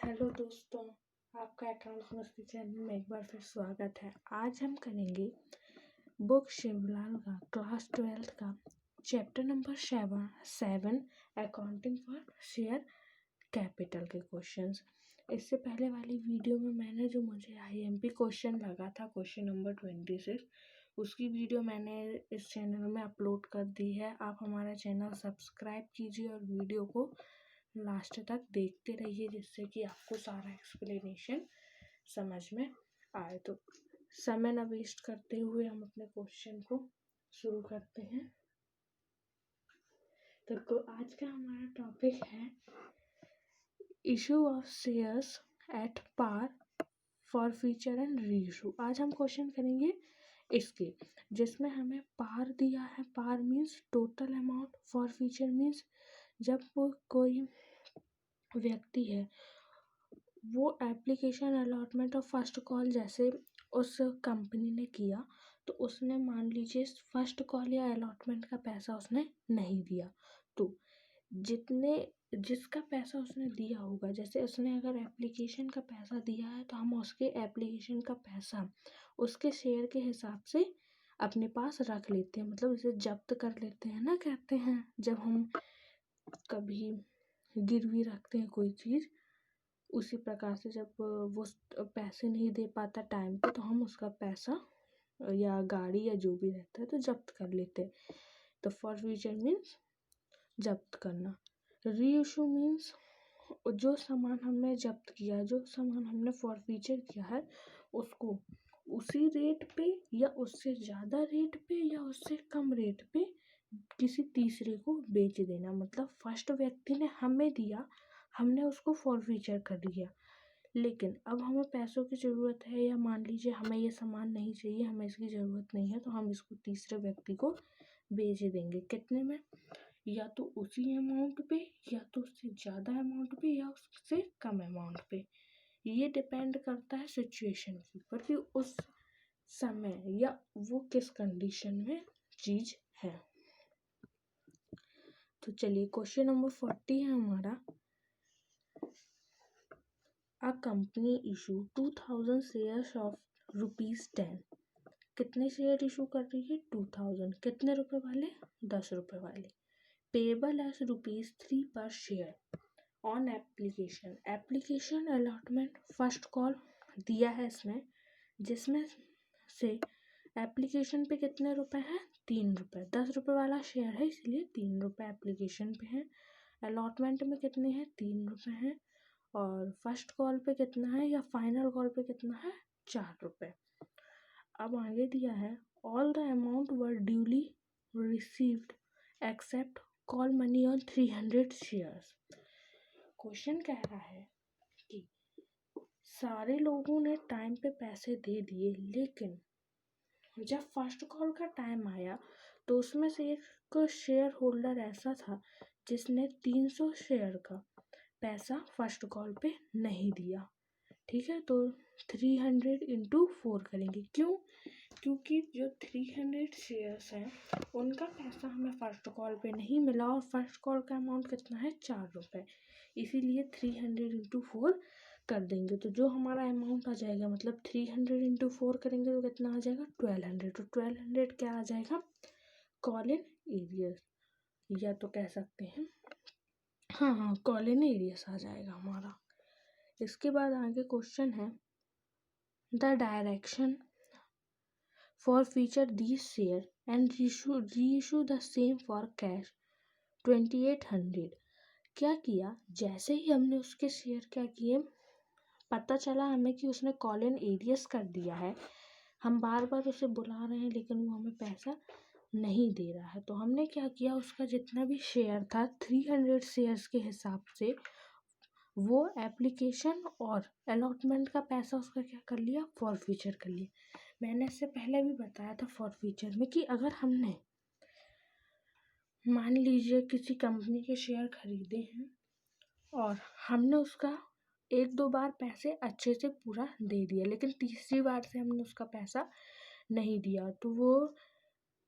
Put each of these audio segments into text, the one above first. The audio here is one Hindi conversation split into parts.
हेलो दोस्तों, आपका अकाउंट मस्ती चैनल में एक बार फिर स्वागत है। आज हम करेंगे बुक शिवलाल का क्लास 12th का chapter number 7 accounting for share capital के क्वेश्चंस। इससे पहले वाली वीडियो में मैंने जो मुझे आईएमपी क्वेश्चन लगा था, क्वेश्चन नंबर 26, उसकी वीडियो मैंने इस चैनल में अपलोड कर दी है। आप हमारा चैनल सब्सक्राइब कीजिए और वीडियो को लास्ट तक देखते रहिए, जिससे कि आपको सारा एक्सप्लेनेशन समझ में आए। तो समय न वेस्ट करते हुए हम अपने क्वेश्चन को शुरू करते हैं। तो आज का हमारा टॉपिक है issue of shares at par forfeiture and reissue. आज हम क्वेश्चन करेंगे इसके, जिसमें हमें पार दिया है। Par means total amount, forfeiture means जब कोई व्यक्ति है वो application allotment of first call जैसे उस कंपनी ने किया, तो उसने मान लीजिए फर्स्ट कॉल या अलॉटमेंट का पैसा उसने नहीं दिया, तो जिसका पैसा उसने दिया होगा, जैसे उसने अगर एप्लीकेशन का पैसा दिया है तो हम उसके एप्लीकेशन का पैसा उसके शेयर के हिसाब से अपने पास रख लेते हैं, मतलब इसे जब्त कर लेते हैं ना, कहते हैं जब हम कभी गिरवी रखते हैं कोई चीज़, उसी प्रकार से जब वो पैसे नहीं दे पाता टाइम पे, तो हम उसका पैसा या गाड़ी या जो भी रहता है तो जब्त कर लेते हैं। तो फॉर फ्यूचर मीन्स जब्त करना। री इशू मीन्स जो सामान हमने जब्त किया, जो सामान हमने फॉर फ्यूचर किया है, उसको उसी रेट पे या उससे ज़्यादा रेट पे या उससे कम रेट पे किसी तीसरे को बेच देना। मतलब फर्स्ट व्यक्ति ने हमें दिया, हमने उसको फॉर फ्यूचर कर दिया, लेकिन अब हमें पैसों की ज़रूरत है, या मान लीजिए हमें ये सामान नहीं चाहिए, हमें इसकी ज़रूरत नहीं है, तो हम इसको तीसरे व्यक्ति को बेच देंगे। कितने में? या तो उसी अमाउंट पे, या तो उससे ज़्यादा अमाउंट पे, या उससे कम अमाउंट पे। ये डिपेंड करता है सिचुएशन के ऊपर कि उस समय या वो किस कंडीशन में चीज़ है। तो चलिए क्वेश्चन नंबर 40 है हमारा। A company issue 2000 shares of ₹10। कितने शेयर इशू कर रही है? 2000। कितने रुपए वाले? 10 रुपए वाले। पेबल एज ₹3 पर share on application. Application allotment first call दिया है इसमें, जिसमें से एप्लीकेशन पे कितने रुपए हैं? 3 रुपए। 10 रुपए वाला शेयर है, इसलिए 3 रुपए एप्लीकेशन पे है। अलॉटमेंट में कितने हैं? 3 रुपए हैं। और फर्स्ट कॉल पे कितना है या फाइनल कॉल पे कितना है? 4 रुपए। अब आगे दिया है all the amount were duly received accept call money on 300 shares. Question कह रहा है कि सारे लोगों ने टाइम पे पैसे दे दिए, लेकिन जब फर्स्ट कॉल का टाइम आया तो उसमें से एक शेयर होल्डर ऐसा था जिसने 300 शेयर का पैसा फर्स्ट कॉल पे नहीं दिया। ठीक है, तो 300 इंटू 4 करेंगे। क्यों? क्योंकि जो 300 शेयर्स हैं उनका पैसा हमें फर्स्ट कॉल पे नहीं मिला, और फर्स्ट कॉल का अमाउंट कितना है? 4 रुपये। इसीलिए 300 इंटू 4 कर देंगे, तो जो हमारा अमाउंट आ जाएगा, मतलब 300 इंटू 4 करेंगे तो कितना आ जाएगा? 1200। तो 1200 क्या आ जाएगा? कॉल इन एरियस, या तो कह सकते हैं हाँ कॉल इन एरियस आ जाएगा हमारा। इसके बाद आगे क्वेश्चन है the direction for feature this share and reissue the same for cash 2800। क्या किया? जैसे ही हमने उसके शेयर क्या किए, पता चला हमें कि उसने कॉल इन एरियस कर दिया है, हम बार बार उसे बुला रहे हैं लेकिन वो हमें पैसा नहीं दे रहा है, तो हमने क्या किया, उसका जितना भी शेयर था 300 शेयर्स के हिसाब से वो एप्लीकेशन और अलॉटमेंट का पैसा उसका क्या कर लिया? फॉर फ्यूचर कर लिया। मैंने इससे पहले भी बताया था फॉर फ्यूचर में कि अगर हमने मान लीजिए किसी कंपनी के शेयर खरीदे हैं और हमने उसका 1-2 बार पैसे अच्छे से पूरा दे दिया, लेकिन तीसरी बार से हमने उसका पैसा नहीं दिया, तो वो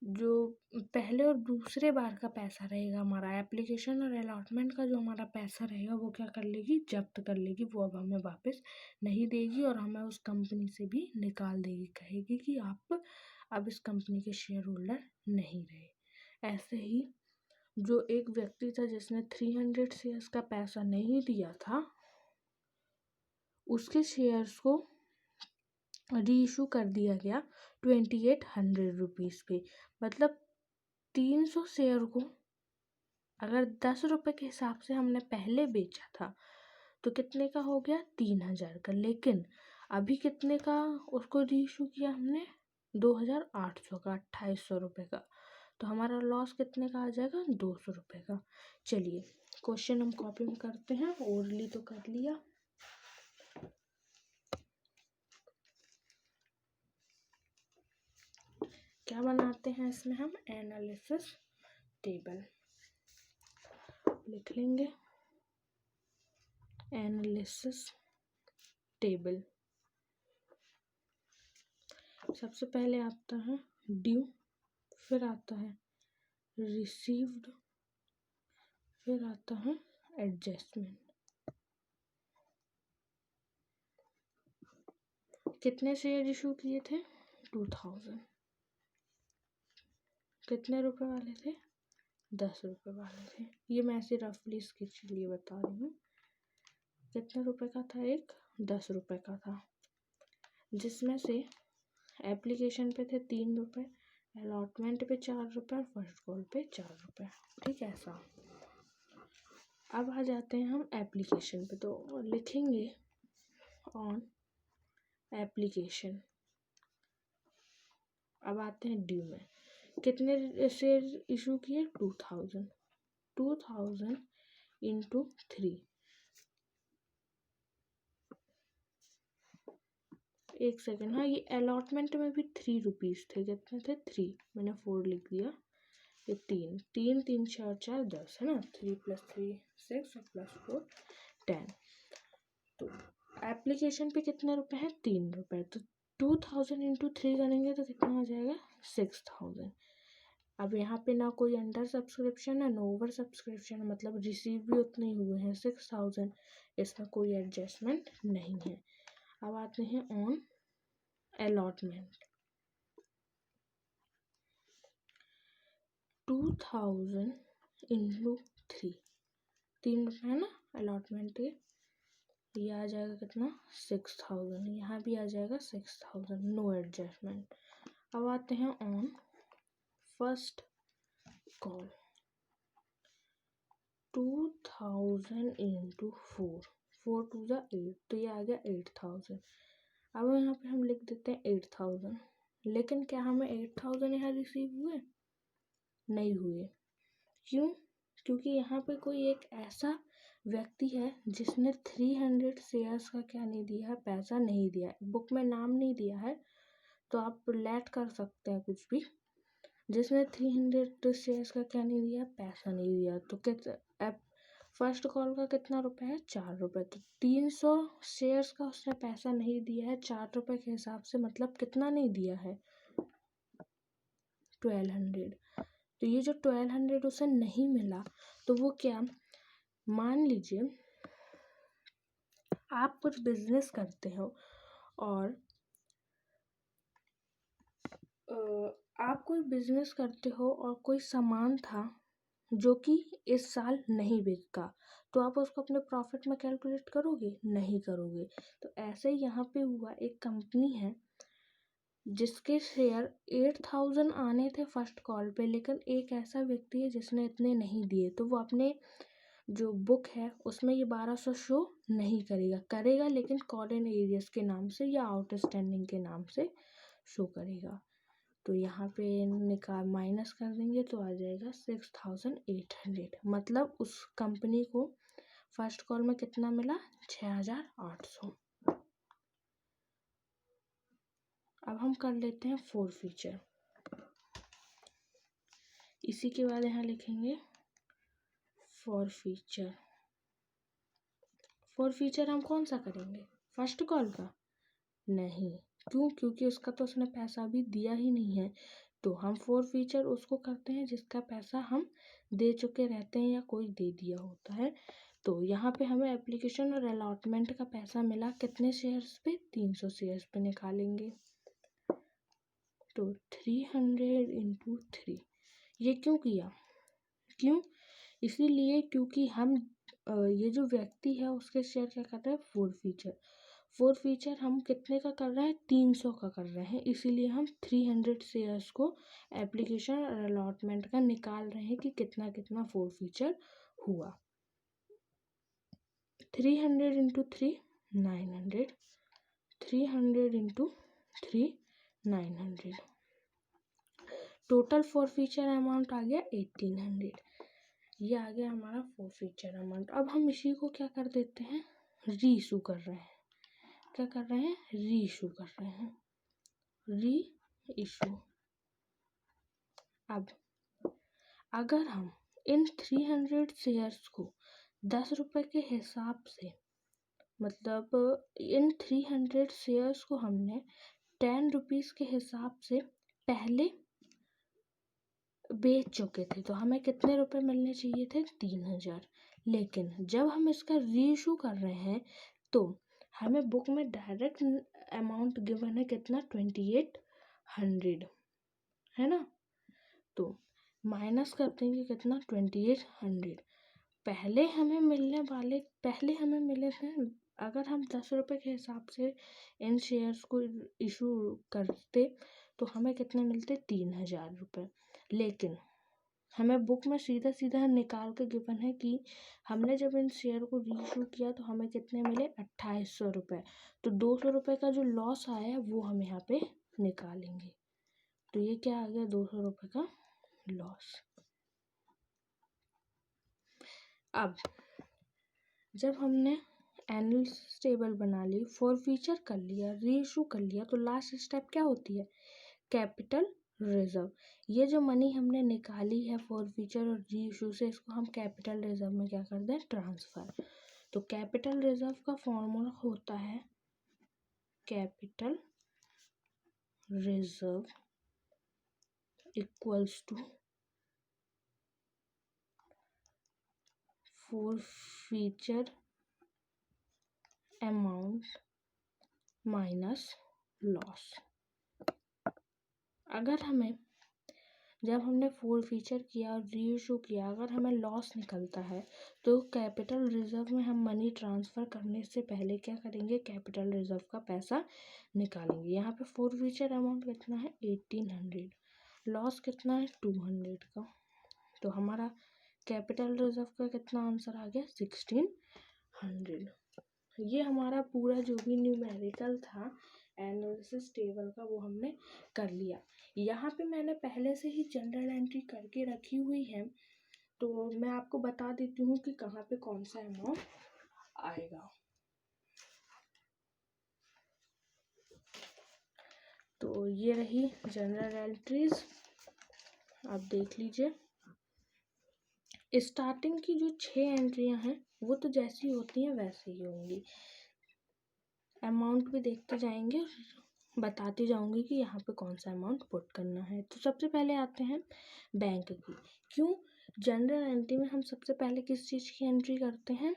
जो पहले और दूसरे बार का पैसा रहेगा हमारा, एप्लीकेशन और अलॉटमेंट का जो हमारा पैसा रहेगा वो क्या कर लेगी, जब्त कर लेगी। वो अब हमें वापस नहीं देगी और हमें उस कंपनी से भी निकाल देगी, कहेगी कि आप अब इस कंपनी के शेयर होल्डर नहीं रहे। ऐसे ही जो एक व्यक्ति था जिसने 300 शेयर्स का पैसा नहीं दिया था, उसके शेयर्स को रीइशू कर दिया गया 2800 रुपीज़ पे। मतलब 300 शेयर को अगर 10 रुपये के हिसाब से हमने पहले बेचा था तो कितने का हो गया, 3000 का। लेकिन अभी कितने का उसको रीइशू किया हमने, 2800 का, 2800 रुपये का। तो हमारा लॉस कितने का आ जाएगा, 200 रुपये का। चलिए क्वेश्चन हम कॉपी में करते हैं, ओरली तो कर लिया। क्या बनाते हैं इसमें हम, एनालिसिस टेबल लिख लेंगे। एनालिसिस टेबल सबसे पहले आता है ड्यू, फिर आता है रिसीव्ड, फिर आता है एडजस्टमेंट। कितने शेयर इशू किए थे, 2000। कितने रुपए वाले थे, 10 रुपये वाले थे। ये मैं ऐसे रफली स्केच के लिए बता रही हूँ। कितने रुपए का था, एक 10 रुपये का था, जिसमें से एप्लीकेशन पे थे 3 रुपये, अलॉटमेंट पे 4 रुपये और फर्स्ट कॉल पे 4 रुपये। ठीक है ऐसा। अब आ जाते हैं हम एप्लीकेशन पे, तो लिखेंगे ऑन एप्लीकेशन। अब आते हैं ड्यू में, कितने शेयर इशू किए, 2000 इंटू 3। एक सेकेंड, हाँ ये अलॉटमेंट में भी 3 रुपीज़ थे। कितने थे, 3, मैंने 4 लिख दिया। ये 3 3 3 4 4 10 है ना, 3 + 3 6 और +4 10। तो एप्लीकेशन पे कितने रुपए हैं, 3 रुपये। तो 2000 इंटू 3 करेंगे तो कितना हो जाएगा, 6000। अब यहाँ पे ना कोई अंडर सब्सक्रिप्शन है, ना ओवर सब्सक्रिप्शन है, मतलब रिसीव भी उतने ही हुए हैं, 6000। इसमें कोई एडजस्टमेंट नहीं है। अब आते हैं ऑन अलॉटमेंट। 2000 इंटू 3, 3 रुपये है ना अलॉटमेंट के, ये आ जाएगा कितना, 6000। यहाँ भी आ जाएगा 6000, नो एडजस्टमेंट। अब आते हैं ऑन फर्स्ट कॉल। 2000 इंटू 4, 4 2 ज़ा 8, तो ये आ गया 8000। अब यहाँ पे हम लिख देते हैं 8000। लेकिन क्या हमें 8000 यहाँ रिसीव हुए, नहीं हुए। क्यों, क्योंकि यहाँ पे कोई एक ऐसा व्यक्ति है जिसने 300 शेयर्स का क्या नहीं दिया है, पैसा नहीं दिया है। बुक में नाम नहीं दिया है तो आप लेट कर सकते हैं कुछ भी। जिसने 300 शेयर्स का क्या नहीं दिया, पैसा नहीं दिया। तो कितना, फर्स्ट कॉल का कितना रुपए है, 4 रुपये। तो 300 शेयर्स का उसने पैसा नहीं दिया है 4 रुपये के हिसाब से, मतलब कितना नहीं दिया है, 1200। तो ये जो 1200 उसे नहीं मिला, तो वो क्या, मान लीजिए आप कुछ बिजनेस करते हो और आप कोई बिजनेस करते हो और कोई सामान था जो कि इस साल नहीं बिका, तो आप उसको अपने प्रॉफिट में कैलकुलेट करोगे, नहीं करोगे। तो ऐसे ही यहाँ पे हुआ, एक कंपनी है जिसके शेयर 8000 आने थे फर्स्ट कॉल पे, लेकिन एक ऐसा व्यक्ति है जिसने इतने नहीं दिए, तो वो अपने जो बुक है उसमें ये 1200 शो नहीं करेगा, करेगा लेकिन कॉल इन एरियस के नाम से या आउटस्टैंडिंग के नाम से शो करेगा। तो यहाँ पे निकाल माइनस कर देंगे तो आ जाएगा 6800। मतलब उस कंपनी को फर्स्ट कॉल में कितना मिला, 6800। अब हम कर लेते हैं फोर फीचर। इसी के बाद यहाँ लिखेंगे फॉर फीचर। फॉर फीचर हम कौन सा करेंगे, फर्स्ट कॉल का, नहीं। क्यों, क्योंकि उसका तो उसने पैसा भी दिया ही नहीं है। तो हम फोर फीचर उसको करते हैं जिसका पैसा हम दे चुके रहते हैं या कोई दे दिया होता है। तो यहाँ पे हमें एप्लीकेशन और अलॉटमेंट का पैसा मिला कितने शेयर्स पे, 300 शेयर्स पे निकालेंगे। तो 300 इंटू 3, ये क्यों किया, क्यों, इसीलिए क्योंकि हम ये जो व्यक्ति है उसके शेयर क्या कर रहे हैं, फोर फीचर। फोर फीचर हम कितने का कर रहे हैं, 300 का कर रहे हैं, इसीलिए हम 300 शेयर्स को एप्लीकेशन और अलॉटमेंट का निकाल रहे हैं कि कितना कितना फोर फीचर हुआ। 300 into 3 900, 300 into 3 900, total forfeiture amount आ गया 1800। ये आ गया हमारा फोर फीचर अमाउंट। अब हम इसी को क्या कर देते हैं, री इशू कर रहे हैं। क्या कर रहे हैं, री इशू कर रहे हैं, री इशू। अब अगर हम इन 300 शेयर्स को 10 रुपये के हिसाब से, मतलब इन 300 शेयर्स को हमने 10 रुपीज़ के हिसाब से पहले बेच चुके थे, तो हमें कितने रुपए मिलने चाहिए थे, 3000। लेकिन जब हम इसका री इशू कर रहे हैं तो हमें बुक में डायरेक्ट अमाउंट गिवन है कितना, 2800 है ना। तो माइनस कर देंगे कितना, 2800। पहले हमें मिले थे, अगर हम 10 रुपये के हिसाब से इन शेयर्स को इशू करते तो हमें कितने मिलते, 3000 रुपये। लेकिन हमें बुक में सीधा सीधा निकाल के गिवन है कि हमने जब इन शेयर को रीइशू किया तो हमें कितने मिले, 2800 रुपये। तो 200 रुपये का जो लॉस आया वो हम यहाँ पे निकालेंगे। तो ये क्या आ गया, 200 रुपये का लॉस। अब जब हमने एनुअल टेबल बना ली, फोर फीचर कर लिया, रीइशू कर लिया, तो लास्ट स्टेप क्या होती है, कैपिटल रिजर्व। ये जो मनी हमने निकाली है फोर फीचर और री इशू से, इसको हम कैपिटल रिजर्व में क्या कर दें, ट्रांसफर। तो कैपिटल रिजर्व का फॉर्मूला होता है, capital reserve equals to forfeiture amount minus loss. अगर हमें, जब हमने फोर फीचर किया और री इशू किया, अगर हमें लॉस निकलता है तो कैपिटल रिजर्व में हम मनी ट्रांसफ़र करने से पहले क्या करेंगे, कैपिटल रिजर्व का पैसा निकालेंगे। यहाँ पे फोर फीचर अमाउंट कितना है, 1800, लॉस कितना है, 200 का। तो हमारा कैपिटल रिजर्व का कितना आंसर आ गया, 1600। ये हमारा पूरा जो भी न्यूमेरिकल था एनालिसिस टेबल का वो हमने कर लिया। यहाँ पे मैंने पहले से ही जनरल एंट्री करके रखी हुई है, तो मैं आपको बता देती हूँ कि कहाँ पे कौन सा अमाउंट आएगा। तो ये रही जनरल एंट्रीज, आप देख लीजिए। स्टार्टिंग की जो 6 एंट्रियाँ हैं वो तो जैसी होती हैं वैसे ही होंगी, अमाउंट भी देखते जाएंगे, बताती जाऊंगी कि यहाँ पे कौन सा अमाउंट पुट करना है। तो सबसे पहले आते हैं बैंक की। क्यों, जनरल एंट्री में हम सबसे पहले किस चीज़ की एंट्री करते हैं,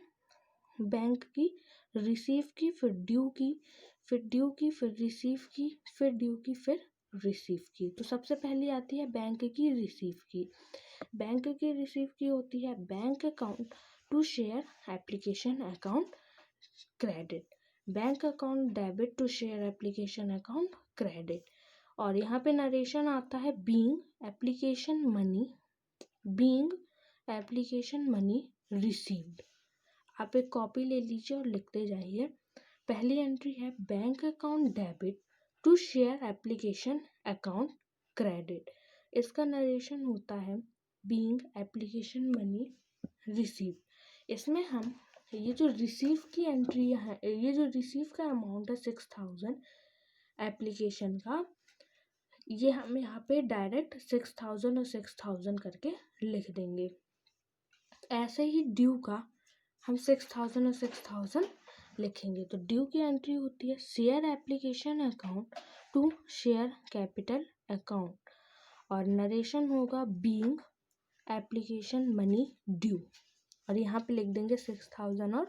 बैंक की, रिसीव की, फिर ड्यू की, फिर ड्यू की, फिर रिसीव की, फिर ड्यू की, फिर रिसीव की। तो सबसे पहले आती है बैंक की रिसीव की। बैंक की रिसीव की होती है, bank account to share application account credit, bank account debit to share application account credit. और यहाँ पे नरेशन आता है, बीइंग एप्लीकेशन मनी रिसीव्ड। आप एक कॉपी ले लीजिए और लिखते जाइए। पहली एंट्री है bank account debit to share application account credit, इसका नरेशन होता है बीइंग एप्लीकेशन मनी रिसीव्ड। इसमें हम ये जो रिसीव की एंट्री है, ये जो रिसीव का अमाउंट है 6000 एप्लीकेशन का, ये हम यहाँ पे डायरेक्ट 6000 और 6000 करके लिख देंगे। ऐसे ही ड्यू का हम 6000 और 6000 लिखेंगे। तो ड्यू की एंट्री होती है share application account to share capital account, और नरेशन होगा बीइंग एप्लीकेशन मनी ड्यू, और यहाँ पे लिख देंगे 6000 और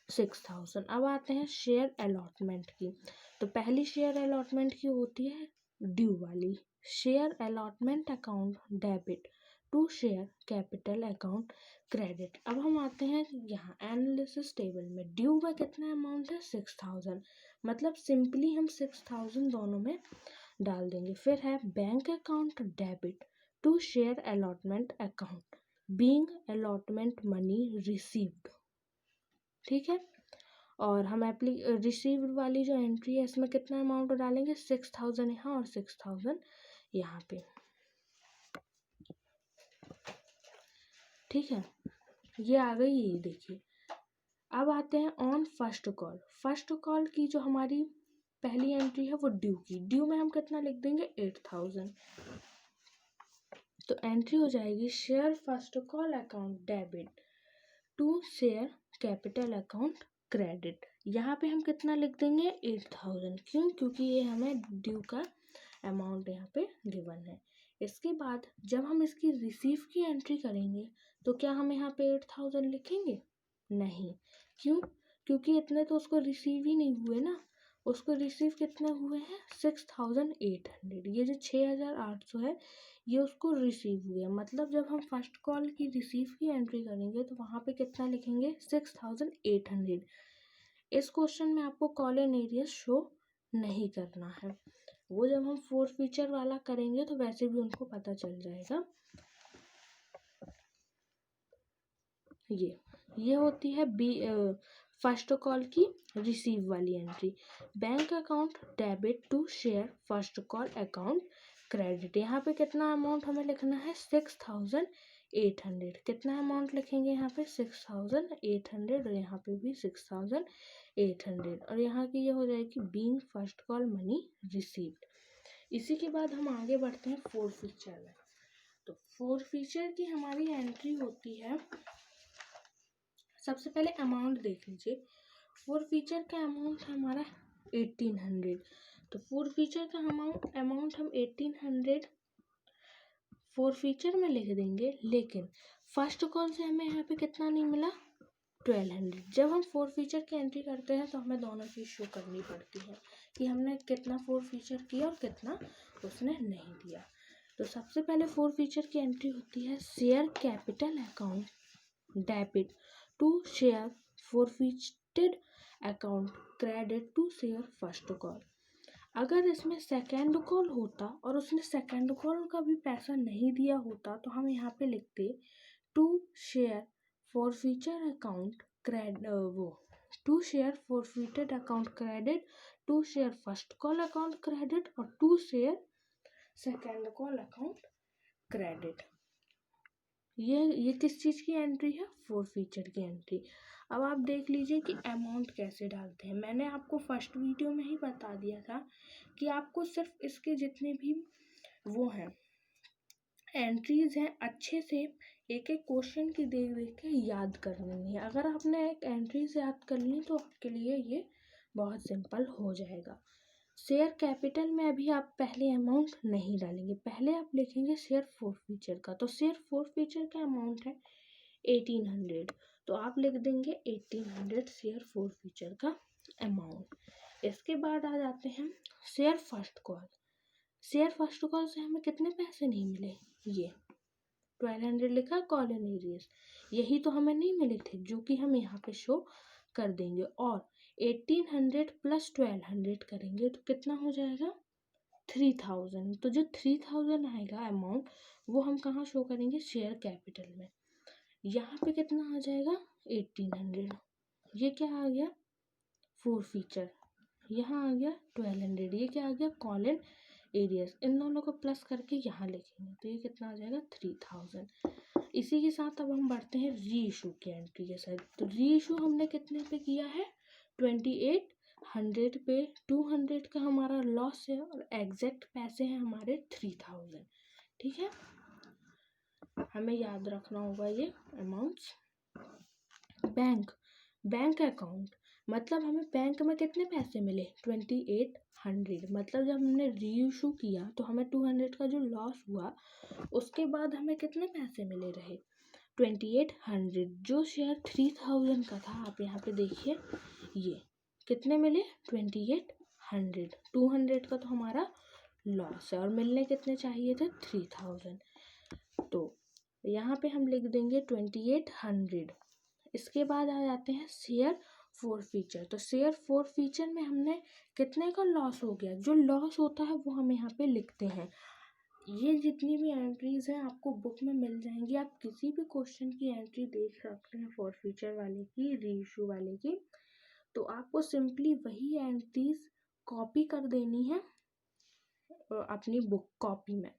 6000। अब आते हैं शेयर अलॉटमेंट की। तो पहली शेयर अलॉटमेंट की होती है ड्यू वाली, share allotment account debit to share capital account credit. अब हम आते हैं यहाँ एनालिसिस टेबल में, ड्यू का कितना अमाउंट है 6000, मतलब सिंपली हम 6000 दोनों में डाल देंगे। फिर है bank account debit to share allotment account being allotment money received, ठीक है। और हम रिसीव्ड वाली जो एंट्री है इसमें कितना अमाउंट डालेंगे 6000 यहाँ और 6000 यहाँ पे, ठीक है। ये आ गई, ये देखिए। अब आते हैं on first call. First call की जो हमारी पहली एंट्री है वो ड्यू की, ड्यू में हम कितना लिख देंगे 8000। तो एंट्री हो जाएगी share first call account debit to share capital account credit. यहाँ पे हम कितना लिख देंगे 8000, क्यों, क्योंकि ये हमें ड्यू का अमाउंट यहाँ पे गिवन है। इसके बाद जब हम इसकी रिसीव की एंट्री करेंगे तो क्या हम यहाँ पे 8000 लिखेंगे? नहीं, क्यों, क्योंकि इतने तो उसको रिसीव ही नहीं हुए ना, उसको रिसीव कितने हुए हैं 6800। ये जो 6800 है ये उसको रिसीव हुए, मतलब जब हम फर्स्ट कॉल की रिसीव की एंट्री करेंगे तो वहाँ पे कितना लिखेंगे 6800। इस क्वेश्चन में आपको कॉल एंड एरियस शो नहीं करना है, वो जब हम फोर फीचर वाला करेंगे तो वैसे भी उनको पता चल जाएगा। ये होती है फर्स्ट कॉल की रिसीव वाली entry. Bank account debit to share first call account credit, यहाँ पे कितना अमाउंट हमें लिखना है 6800। कितना अमाउंट लिखेंगे यहाँ पे 6800 और यहाँ पे भी 6800, और यहाँ की ये हो जाएगी being first call money received. इसी के बाद हम आगे बढ़ते हैं फोर फीचर में। तो फोर फीचर की हमारी एंट्री होती है, सबसे पहले अमाउंट देख लीजिए। फोर फीचर का अमाउंट है हमारा 1800, तो फोर फीचर का अमाउंट हम 1800 फोर फीचर में लिख देंगे, लेकिन फर्स्ट कॉल से हमें यहाँ पे कितना नहीं मिला 1200। जब हम फोर फीचर की एंट्री करते हैं तो हमें दोनों चीज़ शो करनी पड़ती है कि हमने कितना फोर फीचर किया और कितना उसने नहीं दिया। तो सबसे पहले फोर फीचर की एंट्री होती है share capital account debit to share forfeited account credit to share first call. अगर इसमें सेकेंड कॉल होता और उसने सेकेंड कॉल का भी पैसा नहीं दिया होता तो हम यहाँ पे लिखते to share forfeiture account to share forfeited account credit to share first call account credit और to share second call account credit. ये किस चीज़ की एंट्री है फोर फीचर की एंट्री। अब आप देख लीजिए कि अमाउंट कैसे डालते हैं। मैंने आपको फर्स्ट वीडियो में ही बता दिया था कि आपको सिर्फ इसके जितने भी वो हैं एंट्रीज हैं अच्छे से एक एक क्वेश्चन की देख देख के याद करनी है। अगर आपने एक एंट्रीज याद कर ली तो आपके लिए ये बहुत सिंपल हो जाएगा। शेयर कैपिटल में अभी आप पहले अमाउंट नहीं डालेंगे, पहले आप लिखेंगे शेयर फोर फीचर का। तो शेयर फोर फीचर का अमाउंट है 1800, तो आप लिख देंगे 1800 शेयर फोर फीचर का अमाउंट। इसके बाद आ जाते हैं share first call. Share first call से हमें कितने पैसे नहीं मिले, ये 1200 लिखा कॉल एंड एरियस, यही तो हमें नहीं मिले थे जो कि हम यहाँ पे शो कर देंगे। और 1800 प्लस 1200 करेंगे तो कितना हो जाएगा 3000। तो जो 3000 आएगा अमाउंट वो हम कहाँ शो करेंगे शेयर कैपिटल में। यहाँ पे कितना आ जाएगा 1800, ये क्या आ गया फोर फीचर, यहाँ आ गया 1200, ये क्या आ गया कॉल एंड एरियस। इन दोनों को प्लस करके यहाँ लिखेंगे तो ये कितना आ जाएगा 3000। इसी के साथ अब हम बढ़ते हैं री इशू की एंट्री के साथ। तो री इशू हमने कितने पे किया है 2800 पे, 200 का हमारा लॉस है और एग्जैक्ट पैसे हैं हमारे 3000, ठीक है। हमें याद रखना होगा ये अमाउंट्स। बैंक अकाउंट मतलब हमें बैंक में कितने पैसे मिले 2800। मतलब जब हमने री इशू किया तो हमें 200 का जो लॉस हुआ उसके बाद हमें कितने पैसे मिले रहे 2800। जो शेयर 3000 का था आप यहाँ पे देखिए ये कितने मिले 2800। 200 का तो हमारा लॉस है और मिलने कितने चाहिए थे 3000। तो यहाँ पे हम लिख देंगे 2800। इसके बाद आ जाते हैं शेयर फोर फीचर। तो शेयर फोर फीचर में हमने कितने का लॉस हो गया, जो लॉस होता है वो हम यहाँ पे लिखते हैं। ये जितनी भी एंट्रीज हैं आपको बुक में मिल जाएंगी, आप किसी भी क्वेश्चन की एंट्री देख सकते हैं फोर फीचर वाले की, री इशू वाले की। तो आपको सिंपली वही एंट्रीज कॉपी कर देनी है अपनी बुक कॉपी में।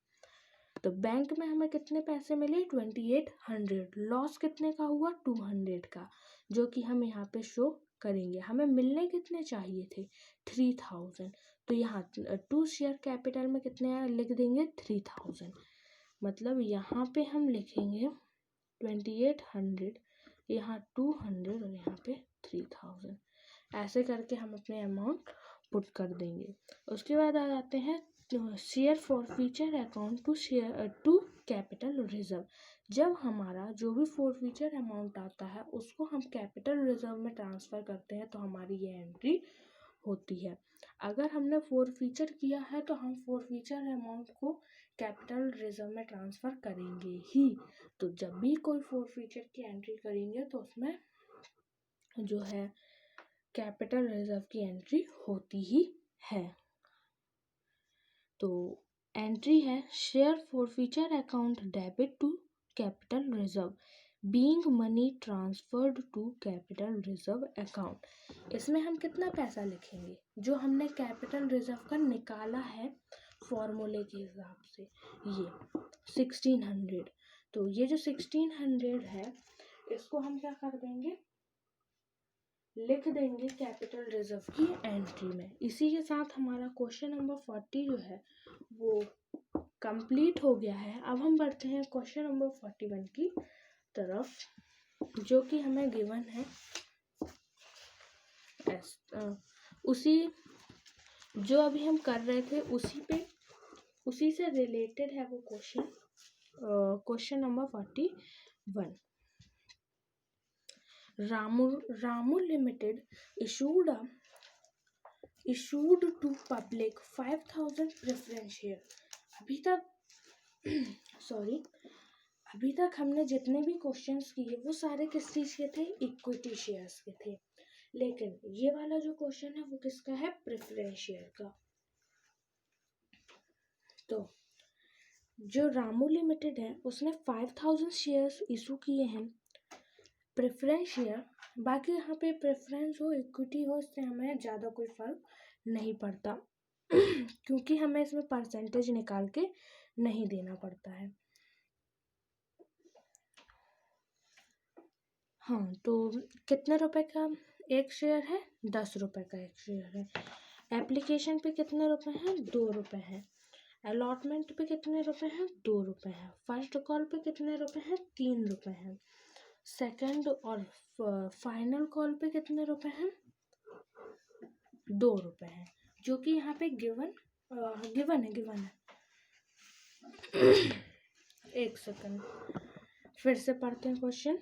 तो बैंक में हमें कितने पैसे मिले 2800। लॉस कितने का हुआ 200 का, जो कि हम यहाँ पे शो करेंगे। हमें मिलने कितने चाहिए थे 3000। तो यहाँ 2 शेयर कैपिटल में कितने लिख देंगे 3000। मतलब यहाँ पे हम लिखेंगे 2800, यहाँ 200 और यहाँ पे 3000। ऐसे करके हम अपने अमाउंट पुट कर देंगे। उसके बाद आ जाते हैं share forfeiture account to capital reserve. जब हमारा जो भी फॉर फीचर अमाउंट आता है उसको हम कैपिटल रिजर्व में ट्रांसफ़र करते हैं तो हमारी ये एंट्री होती है। अगर हमने फॉर फीचर किया है तो हम फॉर फीचर अमाउंट को कैपिटल रिजर्व में ट्रांसफ़र करेंगे ही। तो जब भी कोई फॉर फीचर की एंट्री करेंगे तो उसमें जो है कैपिटल रिजर्व की एंट्री होती ही है। तो एंट्री है share forfeiture account debit to capital reserve being money transferred to capital reserve account. इसमें हम कितना पैसा लिखेंगे जो हमने कैपिटल रिजर्व का निकाला है फॉर्मूले के हिसाब से, ये 1600। तो ये जो 1600 है इसको हम क्या कर देंगे, लिख देंगे कैपिटल रिजर्व की एंट्री में। इसी के साथ हमारा क्वेश्चन नंबर 40 जो है वो कंप्लीट हो गया है। अब हम बढ़ते हैं क्वेश्चन नंबर 41 की तरफ, जो कि हमें गिवन है उसी जो अभी हम कर रहे थे उसी से रिलेटेड है वो question. Question number 41। Ramu limited issued to public 5000 preference share. अभी तक हमने जितने भी क्वेश्चंस किए वो सारे किस चीज़ के थे, इक्विटी शेयर्स के थे। लेकिन ये वाला जो क्वेश्चन है वो किसका है, प्रेफरेंस शेयर का। तो जो रामू लिमिटेड है उसने 5000 शेयर्स इशू किए हैं प्रेफरेंस शेयर। बाकी यहाँ पे प्रेफरेंस हो इक्विटी हो इससे हमें ज़्यादा कोई फर्क नहीं पड़ता क्योंकि हमें इसमें परसेंटेज निकाल के नहीं देना पड़ता है। हाँ, तो कितने रुपए का एक शेयर है, 10 रुपए का एक शेयर है। एप्लीकेशन पे कितने रुपए हैं, 2 रुपए हैं। अलॉटमेंट पे कितने रुपए हैं, 2 रुपए हैं। फर्स्ट कॉल पे कितने रुपए हैं, 3 रुपए हैं। सेकंड और फाइनल कॉल पे कितने रुपए हैं, 2 रुपए हैं, जो कि यहाँ पे गिवन है। एक सेकंड फिर से पढ़ते हैं क्वेश्चन।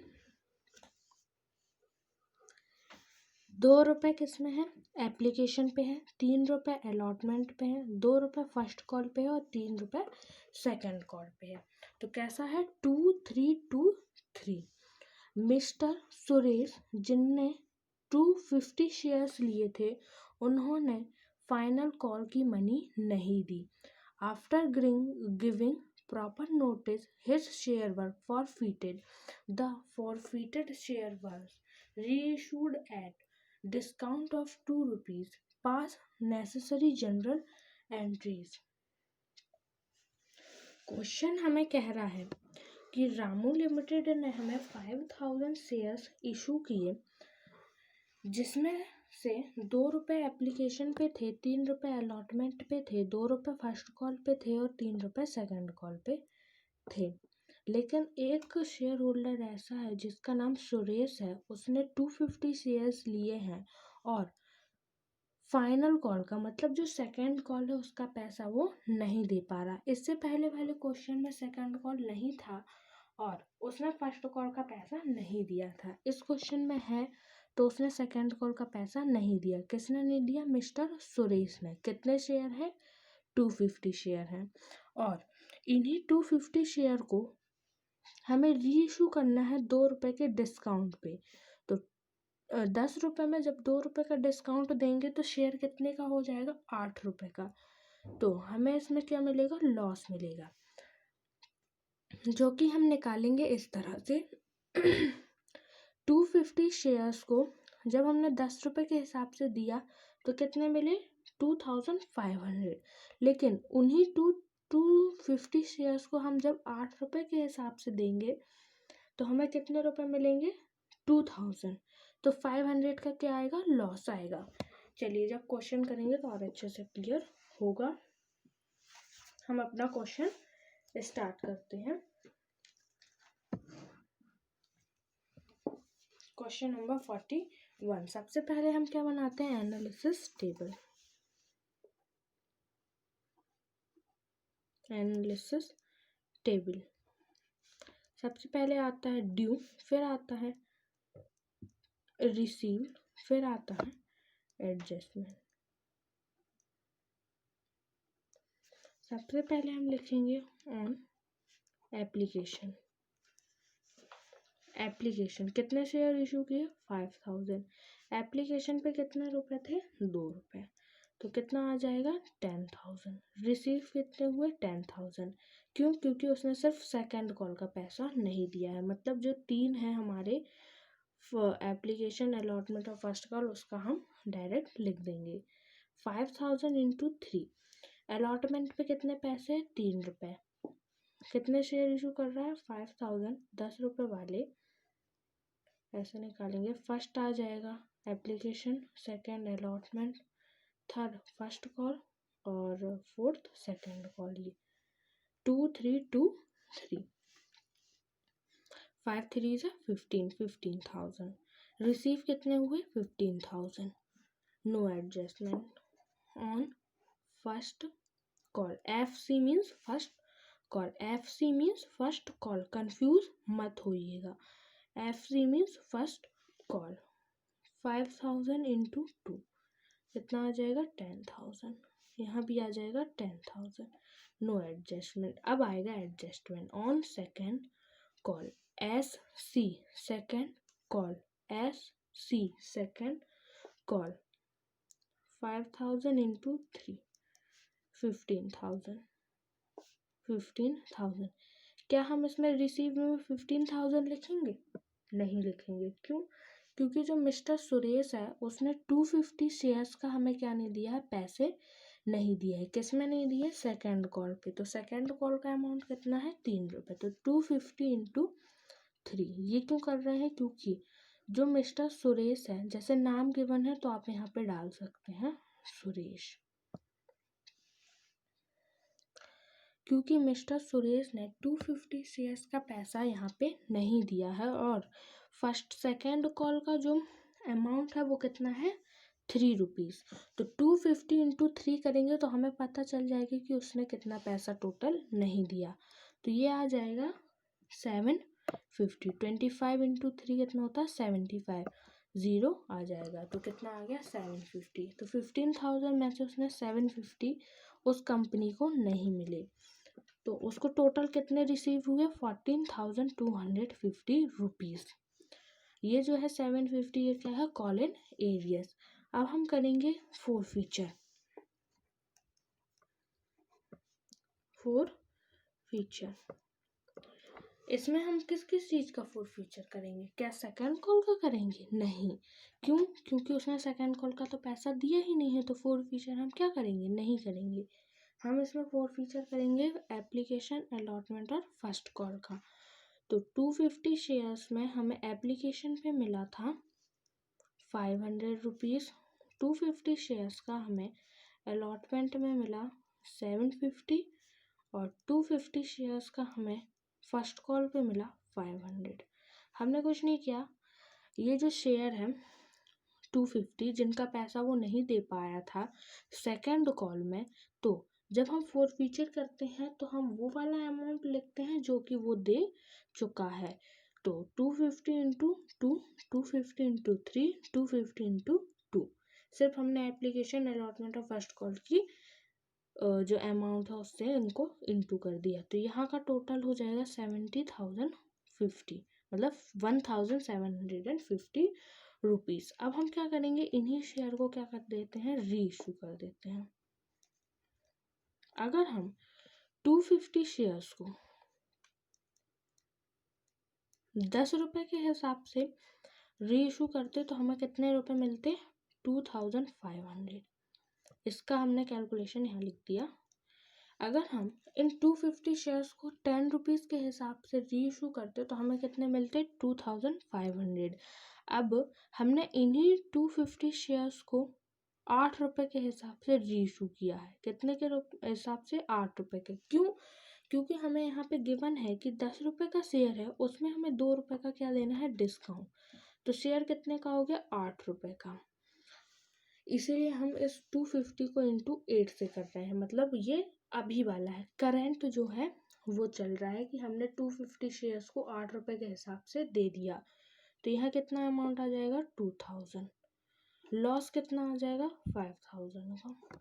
2 रुपए किस में है, एप्लीकेशन पे है। 3 रुपए अलॉटमेंट पे है। 2 रुपए फर्स्ट कॉल पे है और 3 रुपए सेकंड कॉल पे है। तो कैसा है 2323। मिस्टर सुरेश जिनने 250 शेयर्स लिए थे उन्होंने फाइनल कॉल की मनी नहीं दी। After giving proper notice his share were forfeited. The forfeited share were reissued at discount of 2 rupees. Pass necessary journal entries. Question हमें कह रहा है कि रामू लिमिटेड ने हमें 5000 शेयर्स इशू किए जिसमें से 2 रुपए एप्लीकेशन पे थे, 3 रुपए अलॉटमेंट पे थे, 2 रुपए फर्स्ट कॉल पे थे और 3 रुपए सेकंड कॉल पे थे। लेकिन एक शेयर होल्डर ऐसा है जिसका नाम सुरेश है, उसने 250 शेयर्स लिए हैं और फाइनल कॉल का मतलब जो सेकंड कॉल है उसका पैसा वो नहीं दे पा रहा। इससे पहले वाले क्वेश्चन में सेकंड कॉल नहीं था और उसने फर्स्ट कॉल का पैसा नहीं दिया था। इस क्वेश्चन में है तो उसने सेकंड कॉल का पैसा नहीं दिया। किसने नहीं दिया? मिस्टर सुरेश ने। कितने शेयर है? 250 शेयर हैं और इन्हीं 250 शेयर को हमें री इशू करना है 2 रुपये के डिस्काउंट पे। तो 10 रुपये में जब 2 रुपये का डिस्काउंट देंगे तो शेयर कितने का हो जाएगा? 8 रुपये का। तो हमें इसमें क्या मिलेगा? लॉस मिलेगा, जो कि हम निकालेंगे इस तरह से 250 शेयर्स को जब हमने 10 रुपये के हिसाब से दिया तो कितने मिले? 2500। लेकिन उन्हीं 250 शेयर्स को हम जब 8 रुपये के हिसाब से देंगे तो हमें कितने रुपए मिलेंगे? 2000। तो 500 का क्या आएगा? लॉस आएगा। चलिए जब क्वेश्चन करेंगे तो और अच्छे से क्लियर होगा। हम अपना क्वेश्चन स्टार्ट करते हैं। Question number 41। सबसे पहले हम क्या बनाते हैं? Analysis table. एनालिसिस टेबल सबसे पहले आता है ड्यू, फिर आता है रिसीव, फिर आता है एडजस्टमेंट। सबसे पहले हम लिखेंगे ऑन एप्लीकेशन। एप्लीकेशन कितने शेयर इशू किए? 5000। एप्लीकेशन पे कितने रुपए थे? 2 रुपये। तो कितना आ जाएगा? 10,000। रिसीव कितने हुए? 10,000। क्यों? क्योंकि उसने सिर्फ सेकंड कॉल का पैसा नहीं दिया है। मतलब जो 3 है हमारे एप्लीकेशन, अलॉटमेंट और फर्स्ट कॉल, उसका हम डायरेक्ट लिख देंगे। 5000 इंटू 3। अलॉटमेंट पे कितने पैसे? 3 रुपये। कितने शेयर इशू कर रहा है? 5000। 10 रुपये वाले ऐसे निकालेंगे। फर्स्ट आ जाएगा application, second allotment, third first call और फोर्थ सेकंड कॉल। ये 2 3 2 3 5 3 से 15,000। रिसीव कितने हुए? 15,000। No adjustment on first call. FC means first call. FC means first call, confuse मत होइएगा। FC means first call. 5000 into 2 कितना आ जाएगा? 10,000। यहाँ भी आ जाएगा 10,000। No adjustment. अब आएगा adjustment on second call. SC second call. SC second call. 5000 into 3 15,000। 15,000। क्या हम इसमें रिसीव में 15,000 लिखेंगे? नहीं लिखेंगे। क्यों? क्योंकि जो मिस्टर सुरेश है उसने 250 शेयर्स का हमें क्या नहीं दिया है? पैसे नहीं दिए है। किस में नहीं दिए? सेकेंड कॉल पे। तो सेकेंड कॉल का अमाउंट कितना है? 3 रुपये। तो 250 इंटू 3। ये क्यों कर रहे हैं? क्योंकि जो मिस्टर सुरेश है, जैसे नाम गिवन है तो आप यहाँ पे डाल सकते हैं सुरेश, क्योंकि मिस्टर सुरेश ने 250 शेयर्स का पैसा यहाँ पे नहीं दिया है और फर्स्ट सेकेंड कॉल का जो अमाउंट है वो कितना है? 3 रुपीज़। तो 250 इंटू 3 करेंगे तो हमें पता चल जाएगा कि उसने कितना पैसा टोटल नहीं दिया। तो ये आ जाएगा 750। 25 इंटू 3 कितना होता है? 75। ज़ीरो आ जाएगा। तो कितना आ गया? 750। तो 15,000 में से उसने 750 उस कंपनी को नहीं मिले। तो उसको टोटल कितने रिसीव हुए? 14,250 रुपीज़। ये जो है 750, ये क्या है? Call in areas. अब हम करेंगे फोर फीचर। इसमें हम किस किस चीज़ का फोर फीचर करेंगे? क्या सेकंड कॉल का करेंगे? नहीं। क्यों? क्योंकि उसने सेकंड कॉल का तो पैसा दिया ही नहीं है। तो फोर फीचर हम क्या करेंगे? नहीं करेंगे। हम इसमें फोर फीचर करेंगे एप्लीकेशन, अलॉटमेंट और फर्स्ट कॉल का। तो 250 शेयर्स में हमें एप्लीकेशन पे मिला था 500 रुपीज़। 250 शेयर्स का हमें अलॉटमेंट में मिला 750 और 250 शेयर्स का हमें फर्स्ट कॉल पे मिला 500। हमने कुछ नहीं किया। ये जो शेयर है 250 जिनका पैसा वो नहीं दे पाया था सेकेंड कॉल में, तो जब हम फॉरफीचर करते हैं तो हम वो वाला अमाउंट लिखते हैं जो कि वो दे चुका है। तो 250 इंटू 2, 250 इंटू 3, 250 इंटू 2, सिर्फ हमने application allotment of first call की जो अमाउंट है उससे इनको इंटू कर दिया। तो यहाँ का टोटल हो जाएगा 70,050, मतलब 1,750 रुपीज़। अब हम क्या करेंगे, इन्हीं शेयर को क्या कर देते हैं, री इशू कर देते हैं। अगर हम 250 शेयर्स को 10 रुपये के हिसाब से री इशू करते तो हमें कितने रुपए मिलते, 2,500। इसका हमने कैलकुलेशन यहाँ लिख दिया। अगर हम इन 250 शेयर्स को 10 रुपीज़ के हिसाब से री इशू करते तो हमें कितने मिलते, 2,500। अब हमने इन्हीं 250 शेयर्स को 8 रुपये के हिसाब से री इशू किया है। कितने के हिसाब से, 8 रुपये के। क्यों, क्योंकि हमें यहाँ पे गिवन है कि 10 रुपये का शेयर है, उसमें हमें 2 रुपये का क्या देना है, डिस्काउंट। तो शेयर कितने का हो गया, 8 रुपये का। इसीलिए हम इस 250 को इंटू 8 से कर रहे हैं, मतलब ये अभी वाला है, करंट जो है वो चल रहा है कि हमने 250 शेयर्स को 8 रुपये के हिसाब से दे दिया। तो यहाँ कितना अमाउंट आ जाएगा, 2,000। लॉस कितना आ जाएगा, 5,000 का।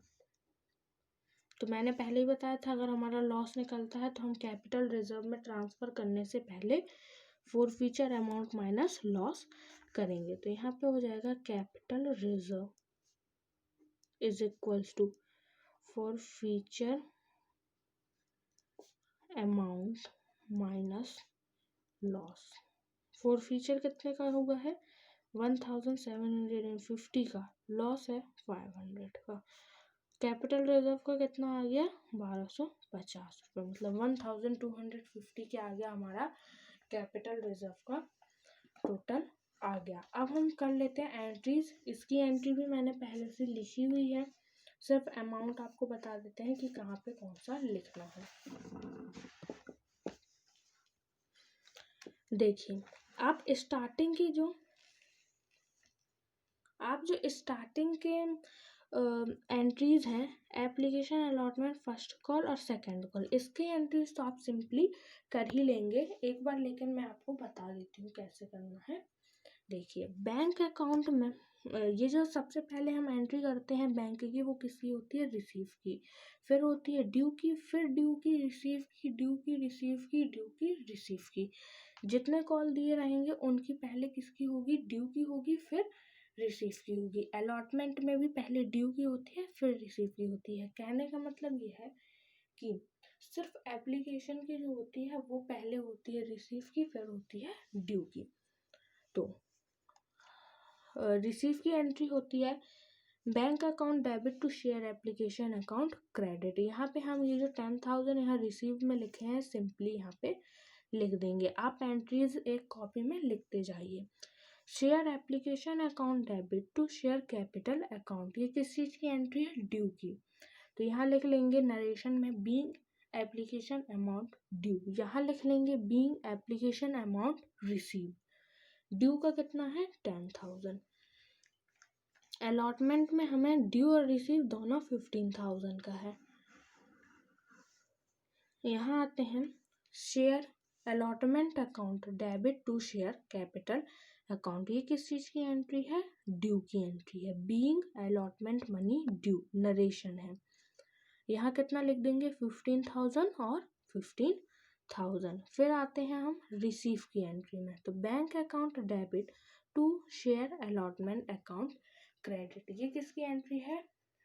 तो मैंने पहले ही बताया था, अगर हमारा लॉस निकलता है तो हम कैपिटल रिजर्व में ट्रांसफ़र करने से पहले फॉरफीचर अमाउंट माइनस लॉस करेंगे। तो यहाँ पे हो जाएगा capital reserve is equals to forfeiture amount minus loss. Forfeiture कितने का हुआ है, 1,750 का, लॉस है 500 का। कैपिटल रिजर्व का कितना आ गया, 1,250 रुपये, मतलब 1,250 के आ गया हमारा कैपिटल रिजर्व का टोटल आ गया। अब हम कर लेते हैं एंट्रीज। इसकी एंट्री भी मैंने पहले से लिखी हुई है, सिर्फ अमाउंट आपको बता देते हैं कि कहाँ पे कौन सा लिखना है। देखिए, आप जो स्टार्टिंग के एंट्रीज हैं, एप्लीकेशन अलॉटमेंट फर्स्ट कॉल और सेकंड कॉल, इसके एंट्रीज तो आप सिंपली कर ही लेंगे एक बार, लेकिन मैं आपको बता देती हूँ कैसे करना है। देखिए, बैंक अकाउंट में ये जो सबसे पहले हम एंट्री करते हैं बैंक की, वो किसकी होती है, रिसीव की, फिर होती है ड्यू की, फिर ड्यू की, रिसीव की, ड्यू की, रिसीव की, ड्यू की, रिसीव की। जितने कॉल दिए रहेंगे उनकी पहले किसकी होगी, ड्यू की होगी, फिर रिसीव की होगी। अलॉटमेंट में भी पहले ड्यू की होती है, फिर रिसीव की होती है। कहने का मतलब ये है कि सिर्फ एप्लीकेशन की जो होती है वो पहले होती है रिसीव की, फिर होती है ड्यू की। तो रिसीव की एंट्री होती है bank account debit to share application account credit. यहाँ पे हम ये जो 10,000 यहाँ रिसीव में लिखे हैं, सिंपली यहाँ पे लिख देंगे। आप एंट्रीज एक कॉपी में लिखते जाइए। Share application account debit to share capital account, ये किस चीज़ की एंट्री है, ड्यू की। तो यहाँ लिख लेंगे नरेशन में बीइंग एप्लीकेशन अमाउंट ड्यू, यहाँ लिख लेंगे being application amount receive. Due का कितना है, 10,000। अलॉटमेंट में हमें ड्यू और रिसीव दोनों 15,000 का है। यहाँ आते हैं share allotment account debit to share capital account, ये किस चीज़ की एंट्री है, ड्यू की एंट्री है। Being allotment money due, narration है। यहाँ कितना लिख देंगे, 15,000 और 15,000। फिर आते हैं हम रिसीव की एंट्री में। तो bank account debit to share allotment account credit, ये किसकी एंट्री है,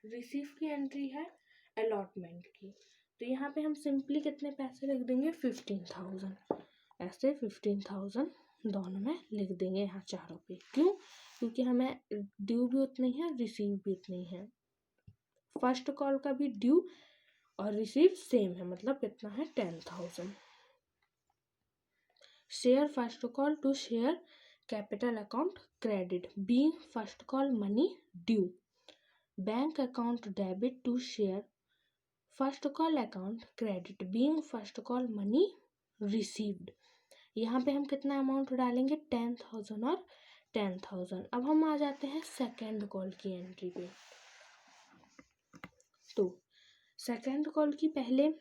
रिसीव की एंट्री है, अलॉटमेंट की। तो यहाँ पे हम सिंपली कितने पैसे लिख देंगे, 15,000। ऐसे 15,000 दोनों में लिख देंगे यहाँ चारों पे। क्यों, क्योंकि हमें ड्यू भी उतनी है, रिसीव भी उतनी है। फर्स्ट कॉल का भी ड्यू और रिसीव सेम है, मतलब कितना है, 10,000। Share first call to share capital account credit, being first call money due. Bank account debit to share first call account credit, being first call money received. यहाँ पे हम कितना अमाउंट डालेंगे, 10,000 और 10,000। अब हम आ जाते हैं सेकेंड कॉल की एंट्री पे। तो सेकेंड कॉल की पहले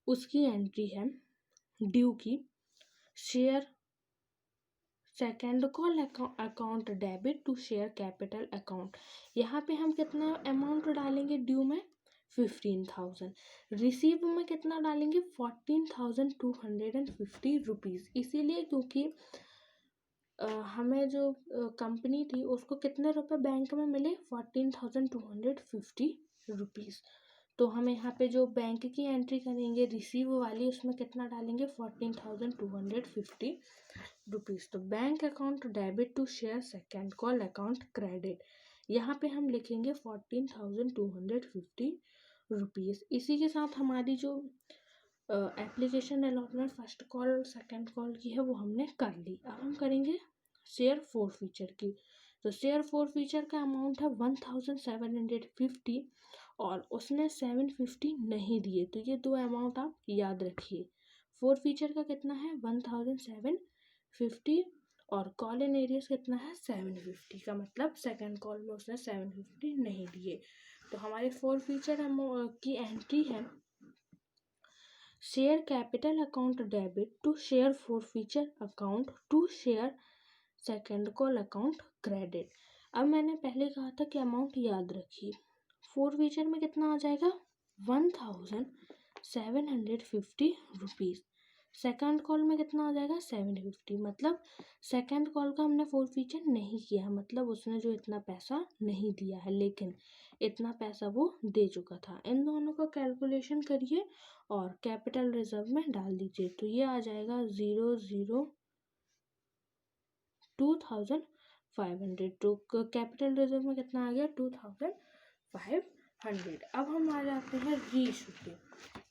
उसकी एंट्री है ड्यू की, share second call account debit to share capital account. यहाँ पे हम कितना अमाउंट डालेंगे ड्यू में 15,000, रिसीव में कितना डालेंगे 14,250 रुपीज़। इसीलिए क्योंकि हमें जो कंपनी थी उसको कितने रुपए बैंक में मिले 14,250 रुपीज़। तो हम यहाँ पे जो बैंक की एंट्री करेंगे रिसीव वाली उसमें कितना डालेंगे 14,250 रुपीज़। तो bank account debit to share second call account credit, यहाँ पे हम लिखेंगे 14,250 रुपीज़। इसी के साथ हमारी जो application allotment first call second call की है वो हमने कर ली। अब हम करेंगे शेयर फोर फीचर की। तो शेयर फोर फीचर का अमाउंट है 1,750 और उसने 750 नहीं दिए, तो ये दो अमाउंट आप याद रखिए। फोर फीचर का कितना है 1,750 और कॉल इन एरियस कितना है 750, का मतलब सेकेंड कॉल में उसने 750 नहीं दिए। तो हमारे फोर फीचर की एंट्री है share capital account debit to share forfeiture account to share second call account credit. अब मैंने पहले कहा था कि अमाउंट याद रखिए। फोर फीचर में कितना आ जाएगा 1,750 रुपीज़। सेकेंड कॉल में कितना आ जाएगा 750, मतलब सेकेंड कॉल का हमने फोर फीचर नहीं किया, मतलब उसने जो इतना पैसा नहीं दिया है, लेकिन इतना पैसा वो दे चुका था। इन दोनों का कैलकुलेशन करिए और कैपिटल रिजर्व में डाल दीजिए। तो ये आ जाएगा 2,500। तो कैपिटल रिजर्व में कितना आ गया 2,500। अब हम आ जाते हैं री इशू पे।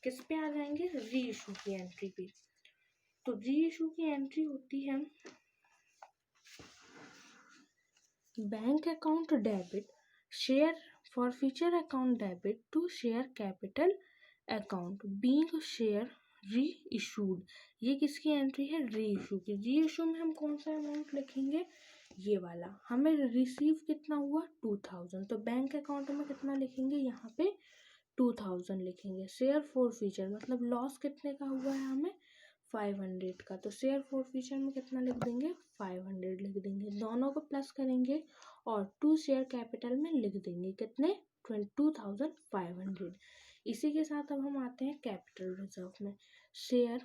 किस पे आ जाएंगे री इशू की एंट्री पे। तो री इशू की एंट्री होती है bank account debit share forfeiture account debit to share capital account being share reissued. ये किसकी एंट्री है री इशू की। री इशू में हम कौन सा अमाउंट लिखेंगे ये वाला। हमें रिसीव कितना हुआ 2,000, तो बैंक अकाउंट में कितना लिखेंगे यहाँ पे 2,000 लिखेंगे। शेयर फोर फीचर मतलब लॉस कितने का हुआ है हमें 500 का, तो शेयर फोर फीचर में कितना लिख देंगे 500 लिख देंगे। दोनों को प्लस करेंगे और टू शेयर कैपिटल में लिख देंगे कितने 22,500। इसी के साथ अब हम आते हैं कैपिटल रिजर्व में। Share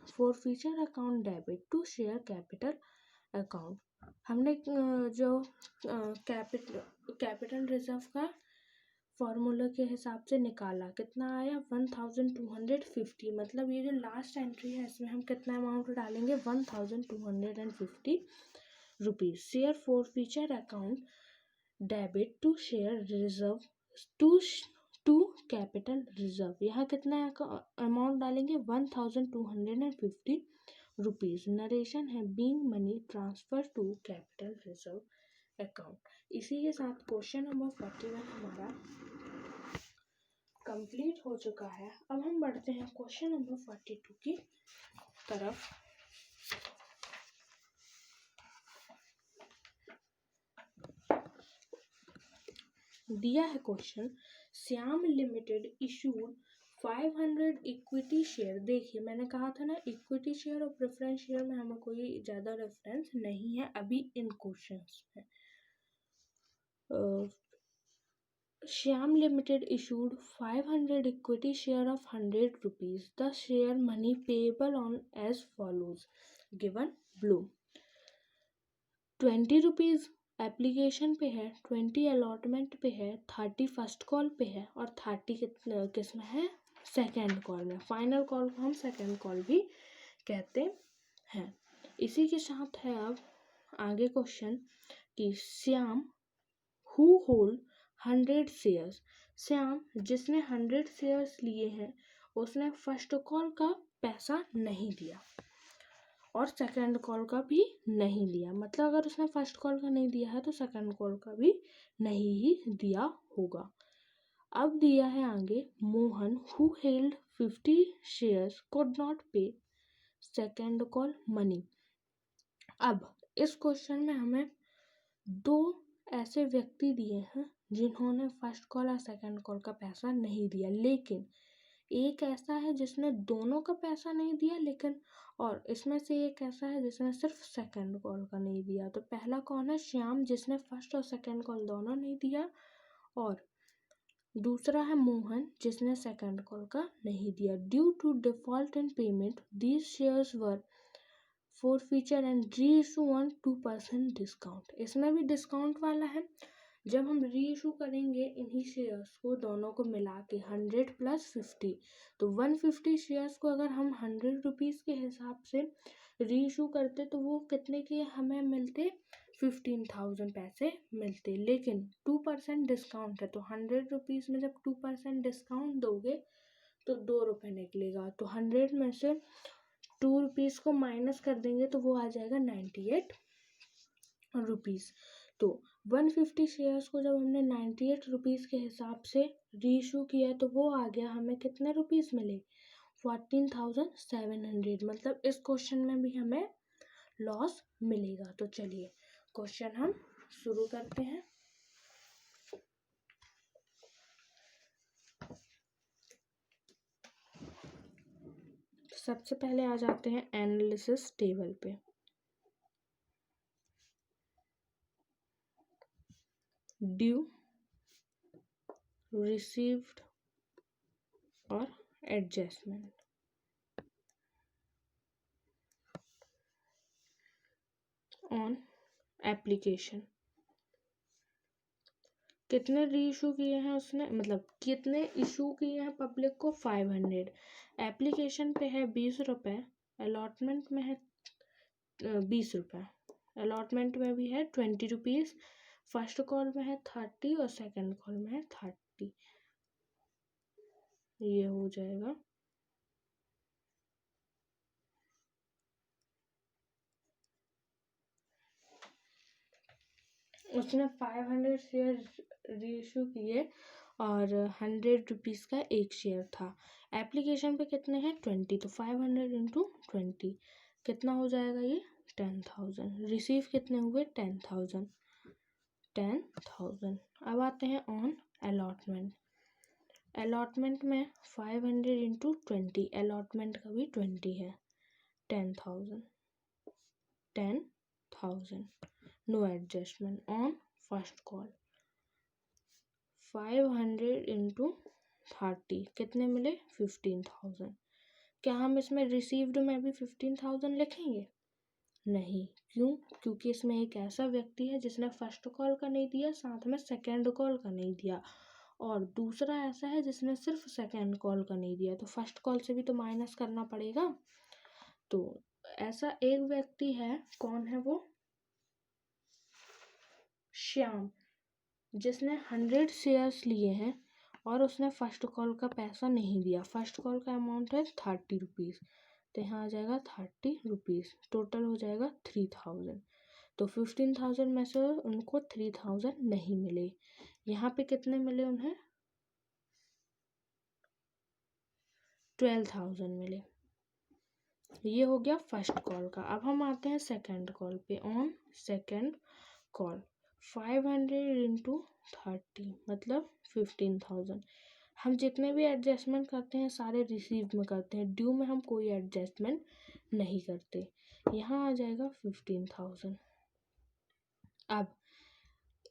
forfeiture account debit to share capital account. हमने जो कैपिटल रिजर्व का फॉर्मूला के हिसाब से निकाला कितना आया 1,250, मतलब ये जो लास्ट एंट्री है इसमें हम कितना अमाउंट डालेंगे 1,250 rupees. Share forfeiture account debit to share reserve to capital reserve, यहाँ कितना अमाउंट डालेंगे 1,250 रुपीज़। नरेशन है being money transfer to capital reserve account. इसी के साथ क्वेश्चन नंबर 41 हमारा कंप्लीट हो चुका है। अब हम बढ़ते हैं क्वेश्चन नंबर 42 की तरफ। दिया है question Shyam limited issued 500 equity share. देखिए मैंने कहा था ना इक्विटी शेयर और प्रेफरेंस शेयर में हमें कोई ज़्यादा रेफरेंस नहीं है अभी इन क्वेश्चंस में। Shyam Limited issued 500 equity share of 100 rupees. The share money payable on as follows. Given below. 20 rupees application पे है, 20 अलॉटमेंट पे है, 30 फर्स्ट कॉल पे है और 30 किस में है सेकेंड कॉल में। फाइनल कॉल को हम सेकेंड कॉल भी कहते हैं। इसी के साथ है अब आगे क्वेश्चन कि Shyam who hold 100 shares. Shyam जिसने 100 शेयर्स लिए हैं उसने फर्स्ट कॉल का पैसा नहीं दिया और सेकंड कॉल का भी नहीं लिया, मतलब अगर उसने फर्स्ट कॉल का नहीं दिया है तो सेकंड कॉल का भी नहीं ही दिया होगा। अब दिया है आगे Mohan who held 50 shares could not पे सेकंड कॉल मनी। अब इस क्वेश्चन में हमें दो ऐसे व्यक्ति दिए हैं जिन्होंने फर्स्ट कॉल और सेकंड कॉल का पैसा नहीं दिया, लेकिन एक ऐसा है जिसने दोनों का पैसा नहीं दिया, लेकिन और इसमें से एक ऐसा है जिसने सिर्फ सेकंड कॉल का नहीं दिया। तो पहला कौन है? श्याम, जिसने फर्स्ट और सेकंड कॉल दोनों नहीं दिया, और दूसरा है मोहन, जिसने सेकंड कॉल का नहीं दिया। Due to default in payment these shares were forfeiture and reissue on 2% discount. इसमें भी डिस्काउंट वाला है। जब हम रीइशू करेंगे इन्हीं शेयर्स को दोनों को मिला के 100 + 50, तो 150 शेयर्स को अगर हम 100 रुपीज़ के हिसाब से रीइशू करते तो वो कितने के हमें मिलते? 15,000 पैसे मिलते। लेकिन 2% डिस्काउंट है, तो 100 रुपीज़ में जब 2% डिस्काउंट दोगे तो 2 रुपये निकलेगा। तो 100 में से 2 रुपीज़ को माइनस कर देंगे तो वो आ जाएगा 98 रुपीज़। तो 150 शेयर्स को जब हमने 98 रुपीज़ के हिसाब से रीइशू किया तो वो आ गया, हमें कितने रुपीज़ मिले? 14,700। मतलब इस क्वेश्चन में भी हमें लॉस मिलेगा। तो चलिए क्वेश्चन हम शुरू करते हैं। सबसे पहले आ जाते हैं एनालिसिस टेबल पे। ड्यू, रिसीव्ड और एडजस्टमेंट। ऑन एप्लीकेशन कितने रीइशू किए हैं उसने, मतलब कितने इशू किए हैं पब्लिक को? 500। एप्लीकेशन पे है 20 रुपये, अलॉटमेंट में है 20 रुपये, अलॉटमेंट में भी है 20 रुपीज़, फर्स्ट कॉल में है 30 और सेकंड कॉल में है 30। ये हो जाएगा उसने 500 शेयर रीइशू किए और 100 रुपीज़ का एक शेयर था। एप्लीकेशन पे कितने हैं? 20, तो 500 × 20 कितना हो जाएगा? ये 10,000। रिसीव कितने हुए? 10,000। अब आते हैं ऑन अलॉटमेंट। अलॉटमेंट में 500 × 20, अलॉटमेंट का भी 20 है, 10,000। No adjustment on first call. 500 × 30 कितने मिले? 15,000। क्या हम इसमें रिसीव्ड में भी 15,000 लिखेंगे? नहीं। क्यों? क्योंकि इसमें एक ऐसा व्यक्ति है जिसने फर्स्ट कॉल का नहीं दिया, साथ में सेकंड कॉल का नहीं दिया, और दूसरा ऐसा है जिसने सिर्फ सेकंड कॉल का नहीं दिया, तो फर्स्ट कॉल से भी तो माइनस करना पड़ेगा। तो ऐसा एक व्यक्ति है, कौन है वो? श्याम, जिसने 100 शेयर्स लिए हैं और उसने फर्स्ट कॉल का पैसा नहीं दिया। फर्स्ट कॉल का अमाउंट है 30 रुपीज़, तो यहाँ आ जाएगा 30 रुपीज़, टोटल हो जाएगा 3,000। तो 15,000 में से उनको 3,000 नहीं मिले। यहाँ पे कितने मिले उन्हें? 12,000 मिले। ये हो गया फर्स्ट कॉल का। अब हम आते हैं सेकंड कॉल पे। ऑन सेकंड कॉल 500 × 30 मतलब 15,000। हम जितने भी एडजस्टमेंट करते हैं सारे रिसीव में करते हैं, ड्यू में हम कोई एडजस्टमेंट नहीं करते। यहाँ आ जाएगा 15,000। अब